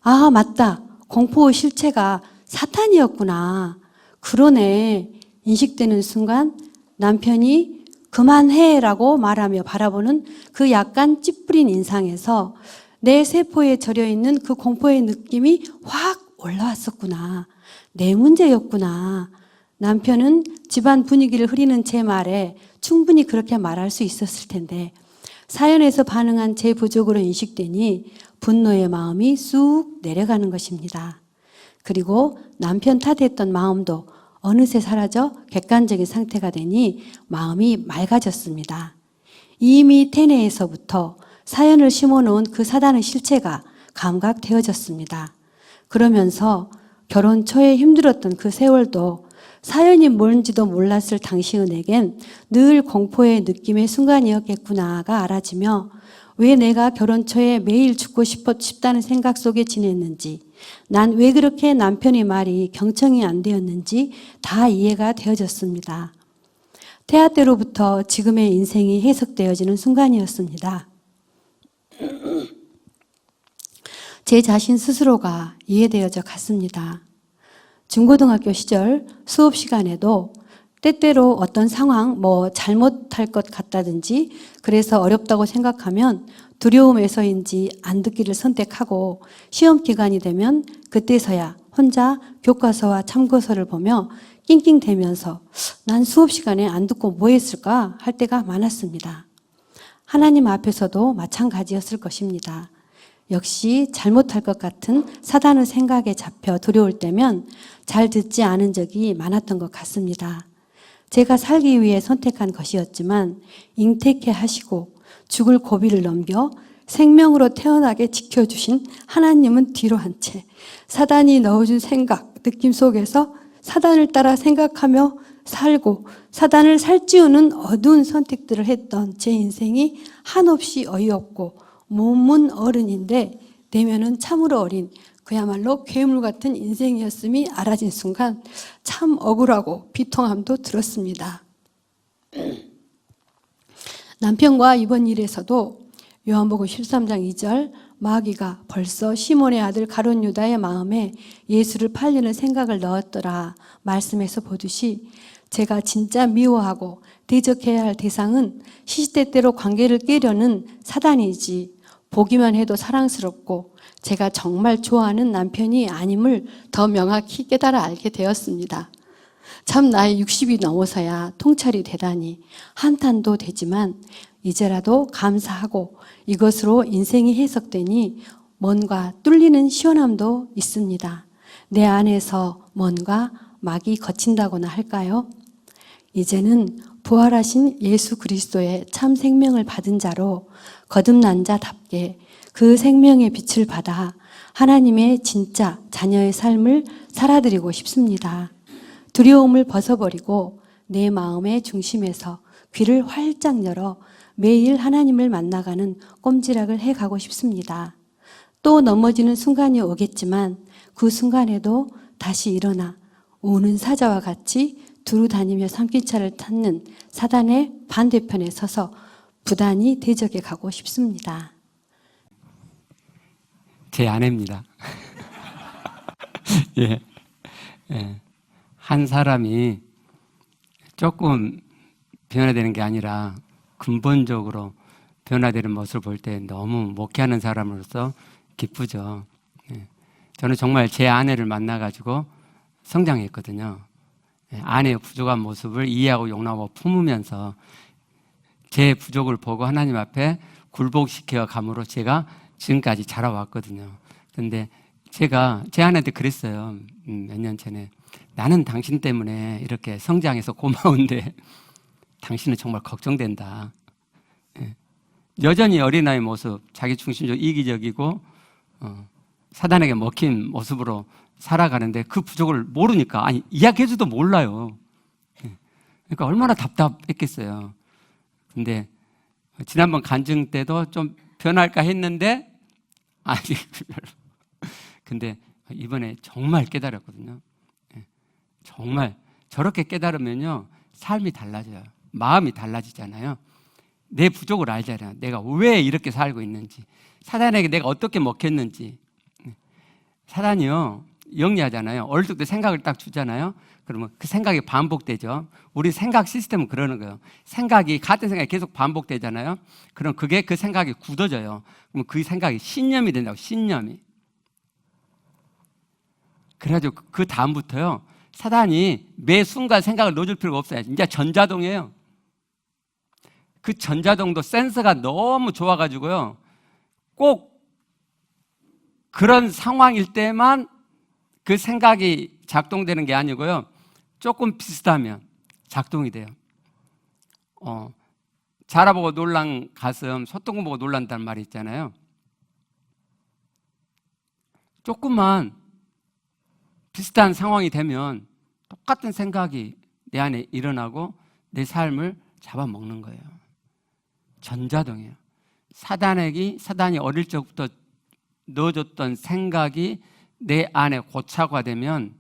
아, 맞다. 공포의 실체가 사탄이었구나. 그러네. 인식되는 순간 남편이 그만해라고 말하며 바라보는 그 약간 찌푸린 인상에서 내 세포에 절여있는 그 공포의 느낌이 확 올라왔었구나. 내 문제였구나. 남편은 집안 분위기를 흐리는 제 말에 충분히 그렇게 말할 수 있었을 텐데 사연에서 반응한 제 부족으로 인식되니 분노의 마음이 쑥 내려가는 것입니다. 그리고 남편 탓했던 마음도 어느새 사라져 객관적인 상태가 되니 마음이 맑아졌습니다. 이미 태내에서부터 사연을 심어놓은 그 사단의 실체가 감각되어졌습니다. 그러면서 결혼 초에 힘들었던 그 세월도 사연이 뭔지도 몰랐을 당신에겐 늘 공포의 느낌의 순간이었겠구나가 알아지며 왜 내가 결혼 초에 매일 죽고 싶다는 생각 속에 지냈는지, 난 왜 그렇게 남편의 말이 경청이 안 되었는지 다 이해가 되어졌습니다. 태아 때로부터 지금의 인생이 해석되어지는 순간이었습니다. 제 자신 스스로가 이해되어져 갔습니다. 중고등학교 시절 수업 시간에도 때때로 어떤 상황, 잘못할 것 같다든지 그래서 어렵다고 생각하면 두려움에서인지 안 듣기를 선택하고 시험 기간이 되면 그때서야 혼자 교과서와 참고서를 보며 낑낑대면서 난 수업 시간에 안 듣고 뭐 했을까 할 때가 많았습니다. 하나님 앞에서도 마찬가지였을 것입니다. 역시 잘못할 것 같은 사단의 생각에 잡혀 두려울 때면 잘 듣지 않은 적이 많았던 것 같습니다. 제가 살기 위해 선택한 것이었지만 잉태케 하시고 죽을 고비를 넘겨 생명으로 태어나게 지켜주신 하나님은 뒤로 한 채 사단이 넣어준 생각, 느낌 속에서 사단을 따라 생각하며 살고 사단을 살찌우는 어두운 선택들을 했던 제 인생이 한없이 어이없고 몸은 어른인데 내면은 참으로 어린 그야말로 괴물 같은 인생이었음이 알아진 순간 참 억울하고 비통함도 들었습니다. 남편과 이번 일에서도 요한복음 13장 2절 마귀가 벌써 시몬의 아들 가룟 유다의 마음에 예수를 팔리는 생각을 넣었더라 말씀에서 보듯이 제가 진짜 미워하고 대적해야 할 대상은 시시때때로 관계를 깨려는 사단이지 보기만 해도 사랑스럽고 제가 정말 좋아하는 남편이 아님을 더 명확히 깨달아 알게 되었습니다. 참 나이 60이 넘어서야 통찰이 되다니 한탄도 되지만 이제라도 감사하고 이것으로 인생이 해석되니 뭔가 뚫리는 시원함도 있습니다. 내 안에서 뭔가 막이 거친다거나 할까요? 이제는 부활하신 예수 그리스도의 참 생명을 받은 자로 거듭난 자답게 그 생명의 빛을 받아 하나님의 진짜 자녀의 삶을 살아드리고 싶습니다. 두려움을 벗어버리고 내 마음의 중심에서 귀를 활짝 열어 매일 하나님을 만나가는 꼼지락을 해가고 싶습니다. 또 넘어지는 순간이 오겠지만 그 순간에도 다시 일어나 우는 사자와 같이 두루 다니며 산기차를 탔는 사단의 반대편에 서서 부단히 대적해 가고 싶습니다. 제 아내입니다. 예. 예. 한 사람이 조금 변화되는 게 아니라 근본적으로 변화되는 모습을 볼 때 너무 목회하는 사람으로서 기쁘죠. 예. 저는 정말 제 아내를 만나가지고 성장했거든요. 예. 아내의 부족한 모습을 이해하고 용납하고 품으면서 제 부족을 보고 하나님 앞에 굴복시켜 감으로 제가 지금까지 자라왔거든요. 그런데 제가 제 아내한테 그랬어요. 몇 년 전에. 나는 당신 때문에 이렇게 성장해서 고마운데 당신은 정말 걱정된다. 예. 여전히 어린아이 모습, 자기 중심적 이기적이고 사단에게 먹힌 모습으로 살아가는데 그 부족을 모르니까 아니 이야기해줘도 몰라요. 예. 그러니까 얼마나 답답했겠어요. 근데 지난번 간증 때도 좀 변할까 했는데 아직 근데 이번에 정말 깨달았거든요. 정말 저렇게 깨달으면요 삶이 달라져요. 마음이 달라지잖아요. 내 부족을 알잖아요. 내가 왜 이렇게 살고 있는지, 사단에게 내가 어떻게 먹혔는지. 사단이요, 영리하잖아요. 어릴 때 생각을 딱 주잖아요. 그러면 그 생각이 반복되죠. 우리 생각 시스템은 그러는 거예요. 생각이, 같은 생각이 계속 반복되잖아요. 그럼 그게 그 생각이 굳어져요. 그럼 그 생각이 신념이 된다고, 신념이. 그래가지고 그 다음부터요, 사단이 매 순간 생각을 넣어줄 필요가 없어요. 이제 전자동이에요. 그 전자동도 센서가 너무 좋아가지고요, 꼭 그런 상황일 때만 그 생각이 작동되는 게 아니고요, 조금 비슷하면 작동이 돼요. 자라보고 놀란 가슴, 소똥 보고 놀란다는 말이 있잖아요. 조금만 비슷한 상황이 되면 똑같은 생각이 내 안에 일어나고 내 삶을 잡아먹는 거예요. 전자동이에요. 사단이 어릴 적부터 넣어줬던 생각이 내 안에 고착화되면,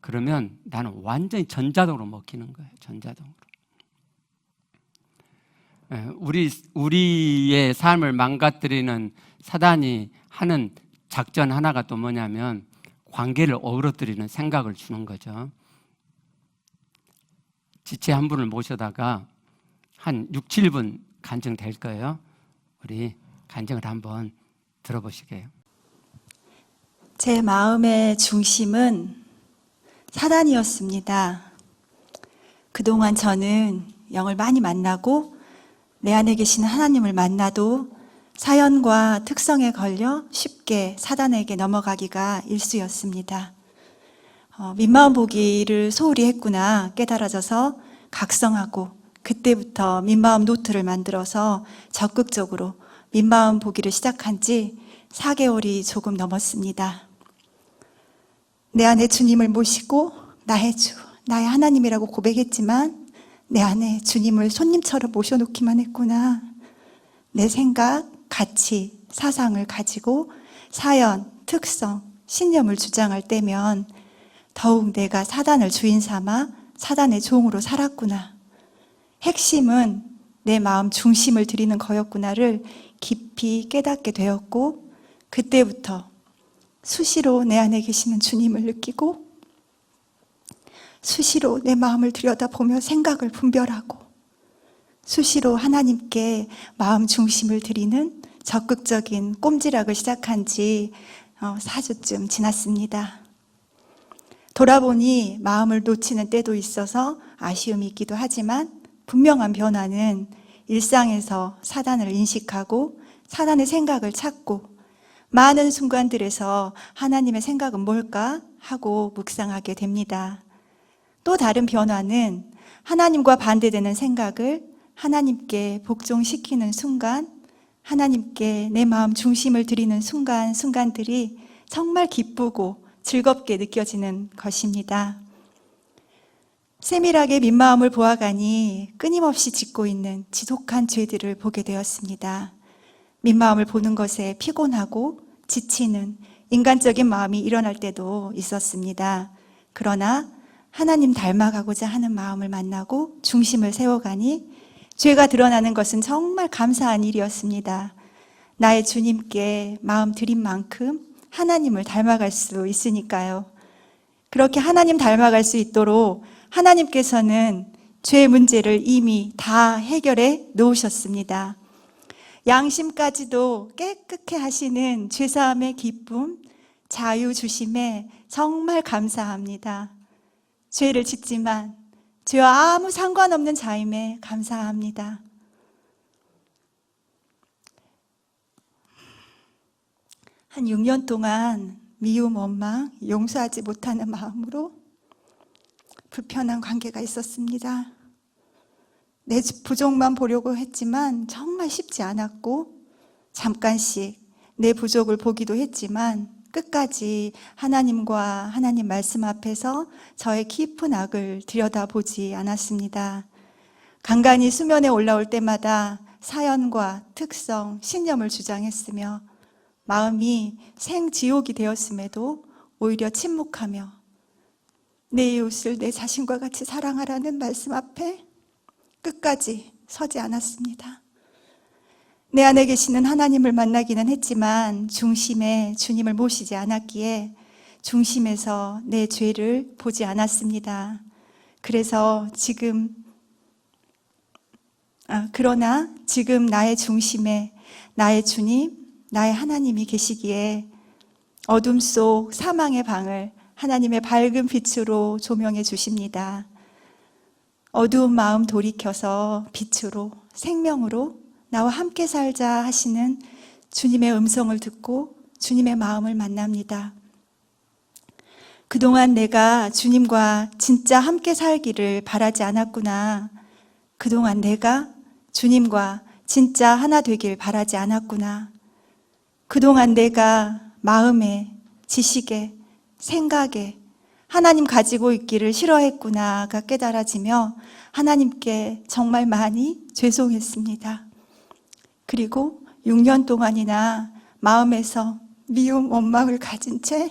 그러면 나는 완전히 전자동으로 먹히는 거예요. 전자동으로. 우리의 삶을 망가뜨리는 사단이 하는 작전 하나가 또 뭐냐면, 관계를 어그러뜨리는 생각을 주는 거죠. 지체 한 분을 모셔다가 한 6, 7분 간증될 거예요. 우리 간증을 한번 들어보시게요. 제 마음의 중심은 사단이었습니다. 그동안 저는 영을 많이 만나고 내 안에 계시는 하나님을 만나도 사연과 특성에 걸려 쉽게 사단에게 넘어가기가 일쑤였습니다. 민마음 보기를 소홀히 했구나 깨달아져서 각성하고, 그때부터 민마음 노트를 만들어서 적극적으로 민마음 보기를 시작한 지 4개월이 조금 넘었습니다. 내 안에 주님을 모시고 나의 주, 나의 하나님이라고 고백했지만 내 안에 주님을 손님처럼 모셔놓기만 했구나. 내 생각, 가치, 사상을 가지고 사연, 특성, 신념을 주장할 때면 더욱 내가 사단을 주인 삼아 사단의 종으로 살았구나. 핵심은 내 마음 중심을 드리는 거였구나를 깊이 깨닫게 되었고, 그때부터 수시로 내 안에 계시는 주님을 느끼고 수시로 내 마음을 들여다보며 생각을 분별하고 수시로 하나님께 마음 중심을 드리는 적극적인 꼼지락을 시작한 지 4주쯤 지났습니다. 돌아보니 마음을 놓치는 때도 있어서 아쉬움이 있기도 하지만, 분명한 변화는 일상에서 사단을 인식하고 사단의 생각을 찾고 많은 순간들에서 하나님의 생각은 뭘까 하고 묵상하게 됩니다. 또 다른 변화는 하나님과 반대되는 생각을 하나님께 복종시키는 순간, 하나님께 내 마음 중심을 드리는 순간들이 정말 기쁘고 즐겁게 느껴지는 것입니다. 세밀하게 민마음을 보아가니 끊임없이 짓고 있는 지독한 죄들을 보게 되었습니다. 민마음을 보는 것에 피곤하고 지치는 인간적인 마음이 일어날 때도 있었습니다. 그러나 하나님 닮아가고자 하는 마음을 만나고 중심을 세워가니 죄가 드러나는 것은 정말 감사한 일이었습니다. 나의 주님께 마음 들인 만큼 하나님을 닮아갈 수 있으니까요. 그렇게 하나님 닮아갈 수 있도록 하나님께서는 죄 문제를 이미 다 해결해 놓으셨습니다. 양심까지도 깨끗게 하시는 죄사함의 기쁨, 자유 주심에 정말 감사합니다. 죄를 짓지만 죄와 아무 상관없는 자임에 감사합니다. 한 6년 동안 미움, 원망, 용서하지 못하는 마음으로 불편한 관계가 있었습니다. 내 부족만 보려고 했지만 정말 쉽지 않았고, 잠깐씩 내 부족을 보기도 했지만 끝까지 하나님과 하나님 말씀 앞에서 저의 깊은 악을 들여다보지 않았습니다. 간간히 수면에 올라올 때마다 사연과 특성, 신념을 주장했으며 마음이 생지옥이 되었음에도 오히려 침묵하며 내 이웃을 내 자신과 같이 사랑하라는 말씀 앞에 끝까지 서지 않았습니다. 내 안에 계시는 하나님을 만나기는 했지만 중심에 주님을 모시지 않았기에 중심에서 내 죄를 보지 않았습니다. 그래서 그러나 지금 나의 중심에 나의 주님, 나의 하나님이 계시기에 어둠 속 사망의 방을 하나님의 밝은 빛으로 조명해 주십니다. 어두운 마음 돌이켜서 빛으로, 생명으로 나와 함께 살자 하시는 주님의 음성을 듣고 주님의 마음을 만납니다. 그동안 내가 주님과 진짜 함께 살기를 바라지 않았구나. 그동안 내가 주님과 진짜 하나 되길 바라지 않았구나. 그동안 내가 마음에, 지식에, 생각에 하나님 가지고 있기를 싫어했구나가 깨달아지며 하나님께 정말 많이 죄송했습니다. 그리고 6년 동안이나 마음에서 미움, 원망을 가진 채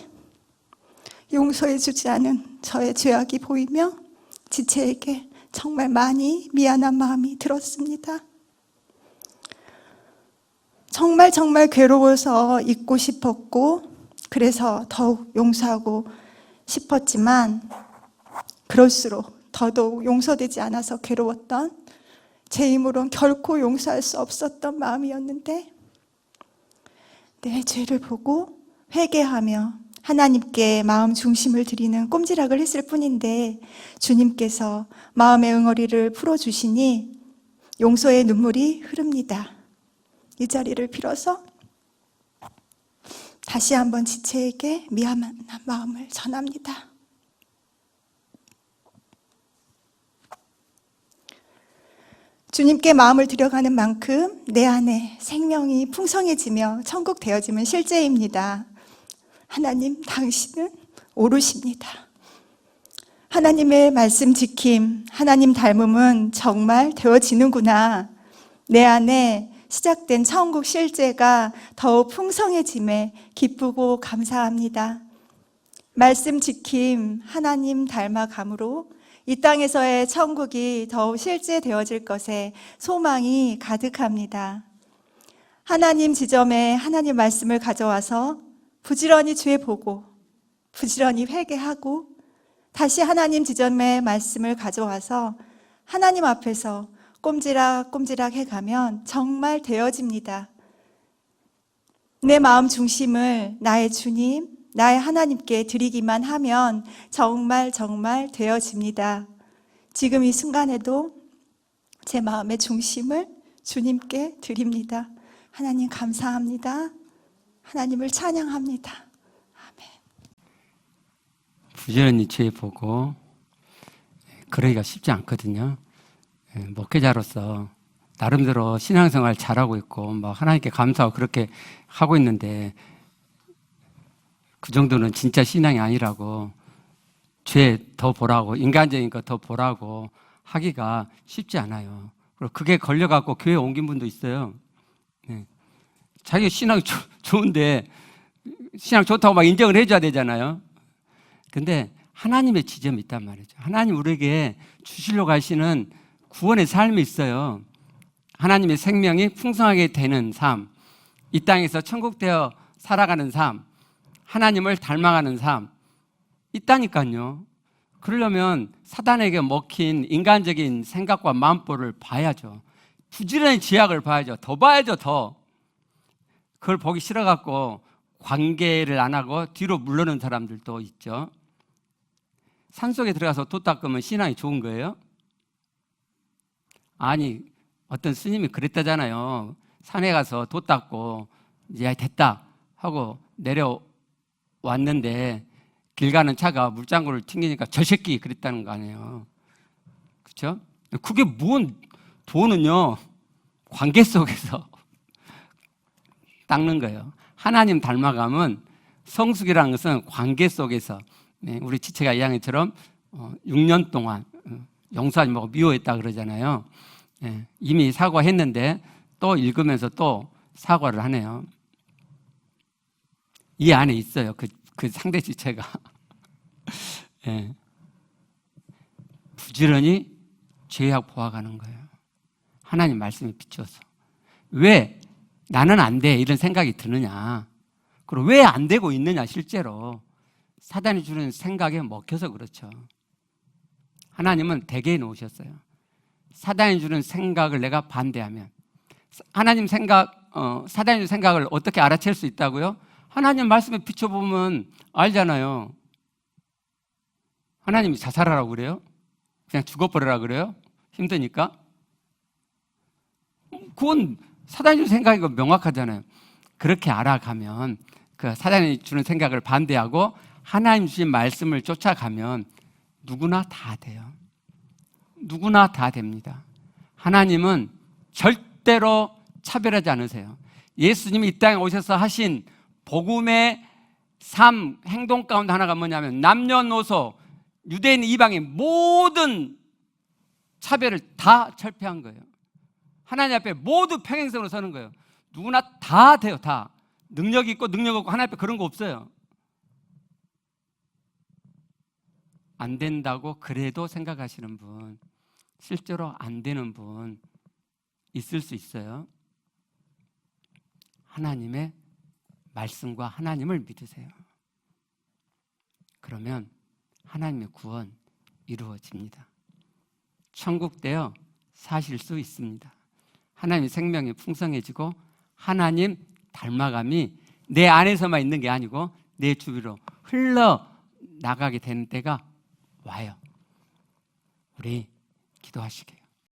용서해 주지 않은 저의 죄악이 보이며 지체에게 정말 많이 미안한 마음이 들었습니다. 정말 괴로워서 잊고 싶었고 그래서 더욱 용서하고 싶었지만 그럴수록 더더욱 용서되지 않아서 괴로웠던 제 힘으로는 결코 용서할 수 없었던 마음이었는데 내 죄를 보고 회개하며 하나님께 마음 중심을 드리는 꼼지락을 했을 뿐인데 주님께서 마음의 응어리를 풀어주시니 용서의 눈물이 흐릅니다. 이 자리를 빌어서 다시 한번 지체에게 미안한 마음을 전합니다. 주님께 마음을 들여가는 만큼 내 안에 생명이 풍성해지며 천국 되어짐은 실제입니다. 하나님, 당신은 오르십니다. 하나님의 말씀 지킴, 하나님 닮음은 정말 되어지는구나. 내 안에 시작된 천국 실제가 더욱 풍성해짐에 기쁘고 감사합니다. 말씀 지킴, 하나님 닮아감으로 이 땅에서의 천국이 더욱 실제되어질 것에 소망이 가득합니다. 하나님 지점에 하나님 말씀을 가져와서 부지런히 죄 보고 부지런히 회개하고 다시 하나님 지점의 말씀을 가져와서 하나님 앞에서 꼼지락 해가면 정말 되어집니다. 내 마음 중심을 나의 주님, 나의 하나님께 드리기만 하면 정말 되어집니다. 지금 이 순간에도 제 마음의 중심을 주님께 드립니다. 하나님 감사합니다. 하나님을 찬양합니다. 아멘. 부지런히 죄 보고 그러기가 쉽지 않거든요. 목회자로서 나름대로 신앙생활 잘하고 있고 뭐 하나님께 감사하고 그렇게 하고 있는데 그 정도는 진짜 신앙이 아니라고 죄 더 보라고 인간적인 거 더 보라고 하기가 쉽지 않아요. 그리고 그게 걸려갖고 교회 옮긴 분도 있어요. 자기가 신앙이 좋은데 신앙 좋다고 막 인정을 해줘야 되잖아요. 근데 하나님의 지점이 있단 말이죠. 하나님 우리에게 주시려고 하시는 구원의 삶이 있어요. 하나님의 생명이 풍성하게 되는 삶, 이 땅에서 천국 되어 살아가는 삶, 하나님을 닮아가는 삶 있다니까요. 그러려면 사단에게 먹힌 인간적인 생각과 마음보를 봐야죠. 부지런히 지약을 봐야죠. 더 봐야죠. 더. 그걸 보기 싫어갖고 관계를 안 하고 뒤로 물러는 사람들도 있죠. 산속에 들어가서 돛 닦으면 신앙이 좋은 거예요? 아니, 어떤 스님이 그랬다잖아요. 산에 가서 돛 닦고 이제 됐다 하고 내려왔는데 길 가는 차가 물장구를 튕기니까 저 새끼 그랬다는 거 아니에요. 그렇죠? 그게 뭔 도는요. 관계 속에서 닦는 거예요. 하나님 닮아감은 성숙이라는 것은 관계 속에서 우리 지체가 이야기처럼 6년 동안 용서하지 말고 미워했다 그러잖아요. 이미 사과했는데 또 읽으면서 또 사과를 하네요. 이 안에 있어요. 그 상대 지체가. 부지런히 죄악 보아가는 거예요. 하나님 말씀에 비추어서. 왜? 나는 안 돼 이런 생각이 드느냐, 그리고 왜 안 되고 있느냐. 실제로 사단이 주는 생각에 먹혀서 그렇죠. 하나님은 대개해 놓으셨어요. 사단이 주는 생각을 내가 반대하면, 하나님 생각, 사단이 주는 생각을 어떻게 알아챌 수 있다고요? 하나님 말씀에 비춰보면 알잖아요. 하나님이 자살하라고 그래요? 그냥 죽어버리라 그래요? 힘드니까? 그건 사단이 주는 생각이고 명확하잖아요. 그렇게 알아가면, 그 사단이 주는 생각을 반대하고 하나님 주신 말씀을 쫓아가면 누구나 다 돼요. 누구나 다 됩니다. 하나님은 절대로 차별하지 않으세요. 예수님이 이 땅에 오셔서 하신 복음의 삶, 행동 가운데 하나가 뭐냐면 남녀노소, 유대인, 이방인 모든 차별을 다 철폐한 거예요. 하나님 앞에 모두 평행선으로 서는 거예요. 누구나 다 돼요. 다. 능력 있고 능력 없고 하나님 앞에 그런 거 없어요. 안 된다고 그래도 생각하시는 분, 실제로 안 되는 분 있을 수 있어요. 하나님의 말씀과 하나님을 믿으세요. 그러면 하나님의 구원 이루어집니다. 천국되어 사실 수 있습니다. 하나님의 생명이 풍성해지고 하나님 닮아감이 내 안에서만 있는 게 아니고 내 주위로 흘러나가게 되는 때가 와요. 우리 기도하시게요.